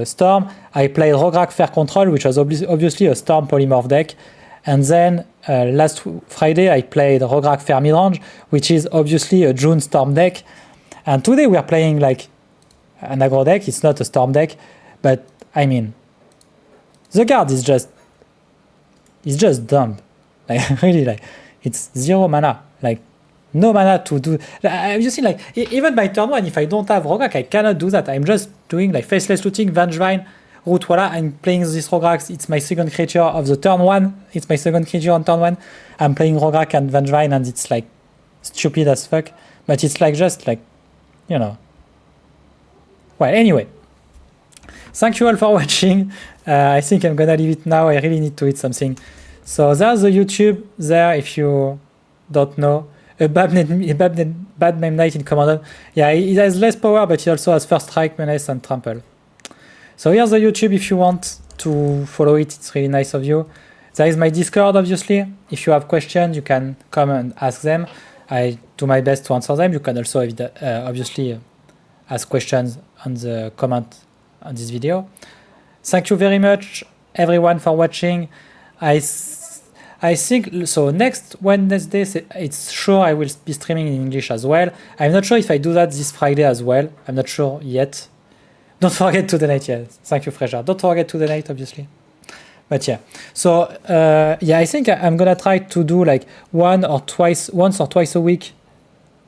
Storm, I played Rograkh Fair Control, which was obviously a Storm polymorph deck. And then last Friday, I played Rograkh Fair Midrange, which is obviously a June Storm deck. And today we are playing like an aggro deck. It's not a Storm deck, but I mean, the card is just dumb. Like really, like it's 0 mana. Like no mana to do. Have you seen, like, even by turn 1, if I don't have Rograkh, I cannot do that. I'm just doing like Faceless Looting, Vengevine, Root Walla. I'm playing this Rograkh. It's my second creature of the turn 1. It's my second creature on turn 1. I'm playing Rograkh and Vengevine, and it's like stupid as fuck. But it's like just like, you know. Well, anyway. Thank you all for watching. I think I'm gonna leave it now. I really need to eat something. So there's the YouTube there if you don't know. A bad name knight in Commander. Yeah, he has less power, but he also has First Strike, Menace, and Trample. So here's the YouTube if you want to follow it. It's really nice of you. There is my Discord, obviously. If you have questions, you can come and ask them. I do my best to answer them. You can also obviously ask questions on the comment on this video. Thank you very much, everyone, for watching. I think, so next Wednesday, it's sure I will be streaming in English as well. I'm not sure if I do that this Friday as well. I'm not sure yet. Don't forget to donate, yeah. Thank you, Freja. Don't forget to donate, obviously. But yeah, so yeah, I think I'm gonna try to do like once or twice a week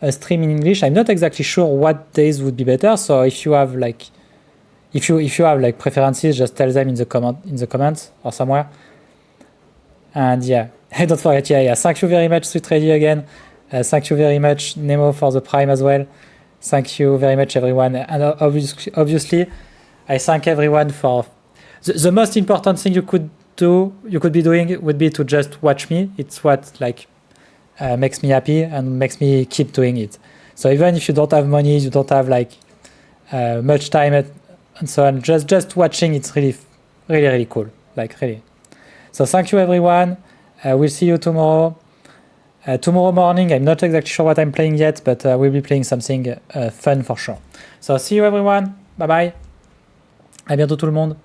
a stream in English. I'm not exactly sure what days would be better. So if you have like, if you have like preferences, just tell them in the comments or somewhere. And yeah, don't forget, yeah. Thank you very much, Sweet Ready again. Thank you very much, Nemo, for the Prime as well. Thank you very much, everyone. And obviously, I thank everyone for the most important thing you could be doing would be to just watch me. It's what like makes me happy and makes me keep doing it. So even if you don't have money, you don't have like much time and so on, just watching, it's really cool. Like really. So thank you, everyone. We'll see you tomorrow. Tomorrow morning, I'm not exactly sure what I'm playing yet, but we'll be playing something fun for sure. So see you, everyone. Bye bye. À bientôt tout le monde.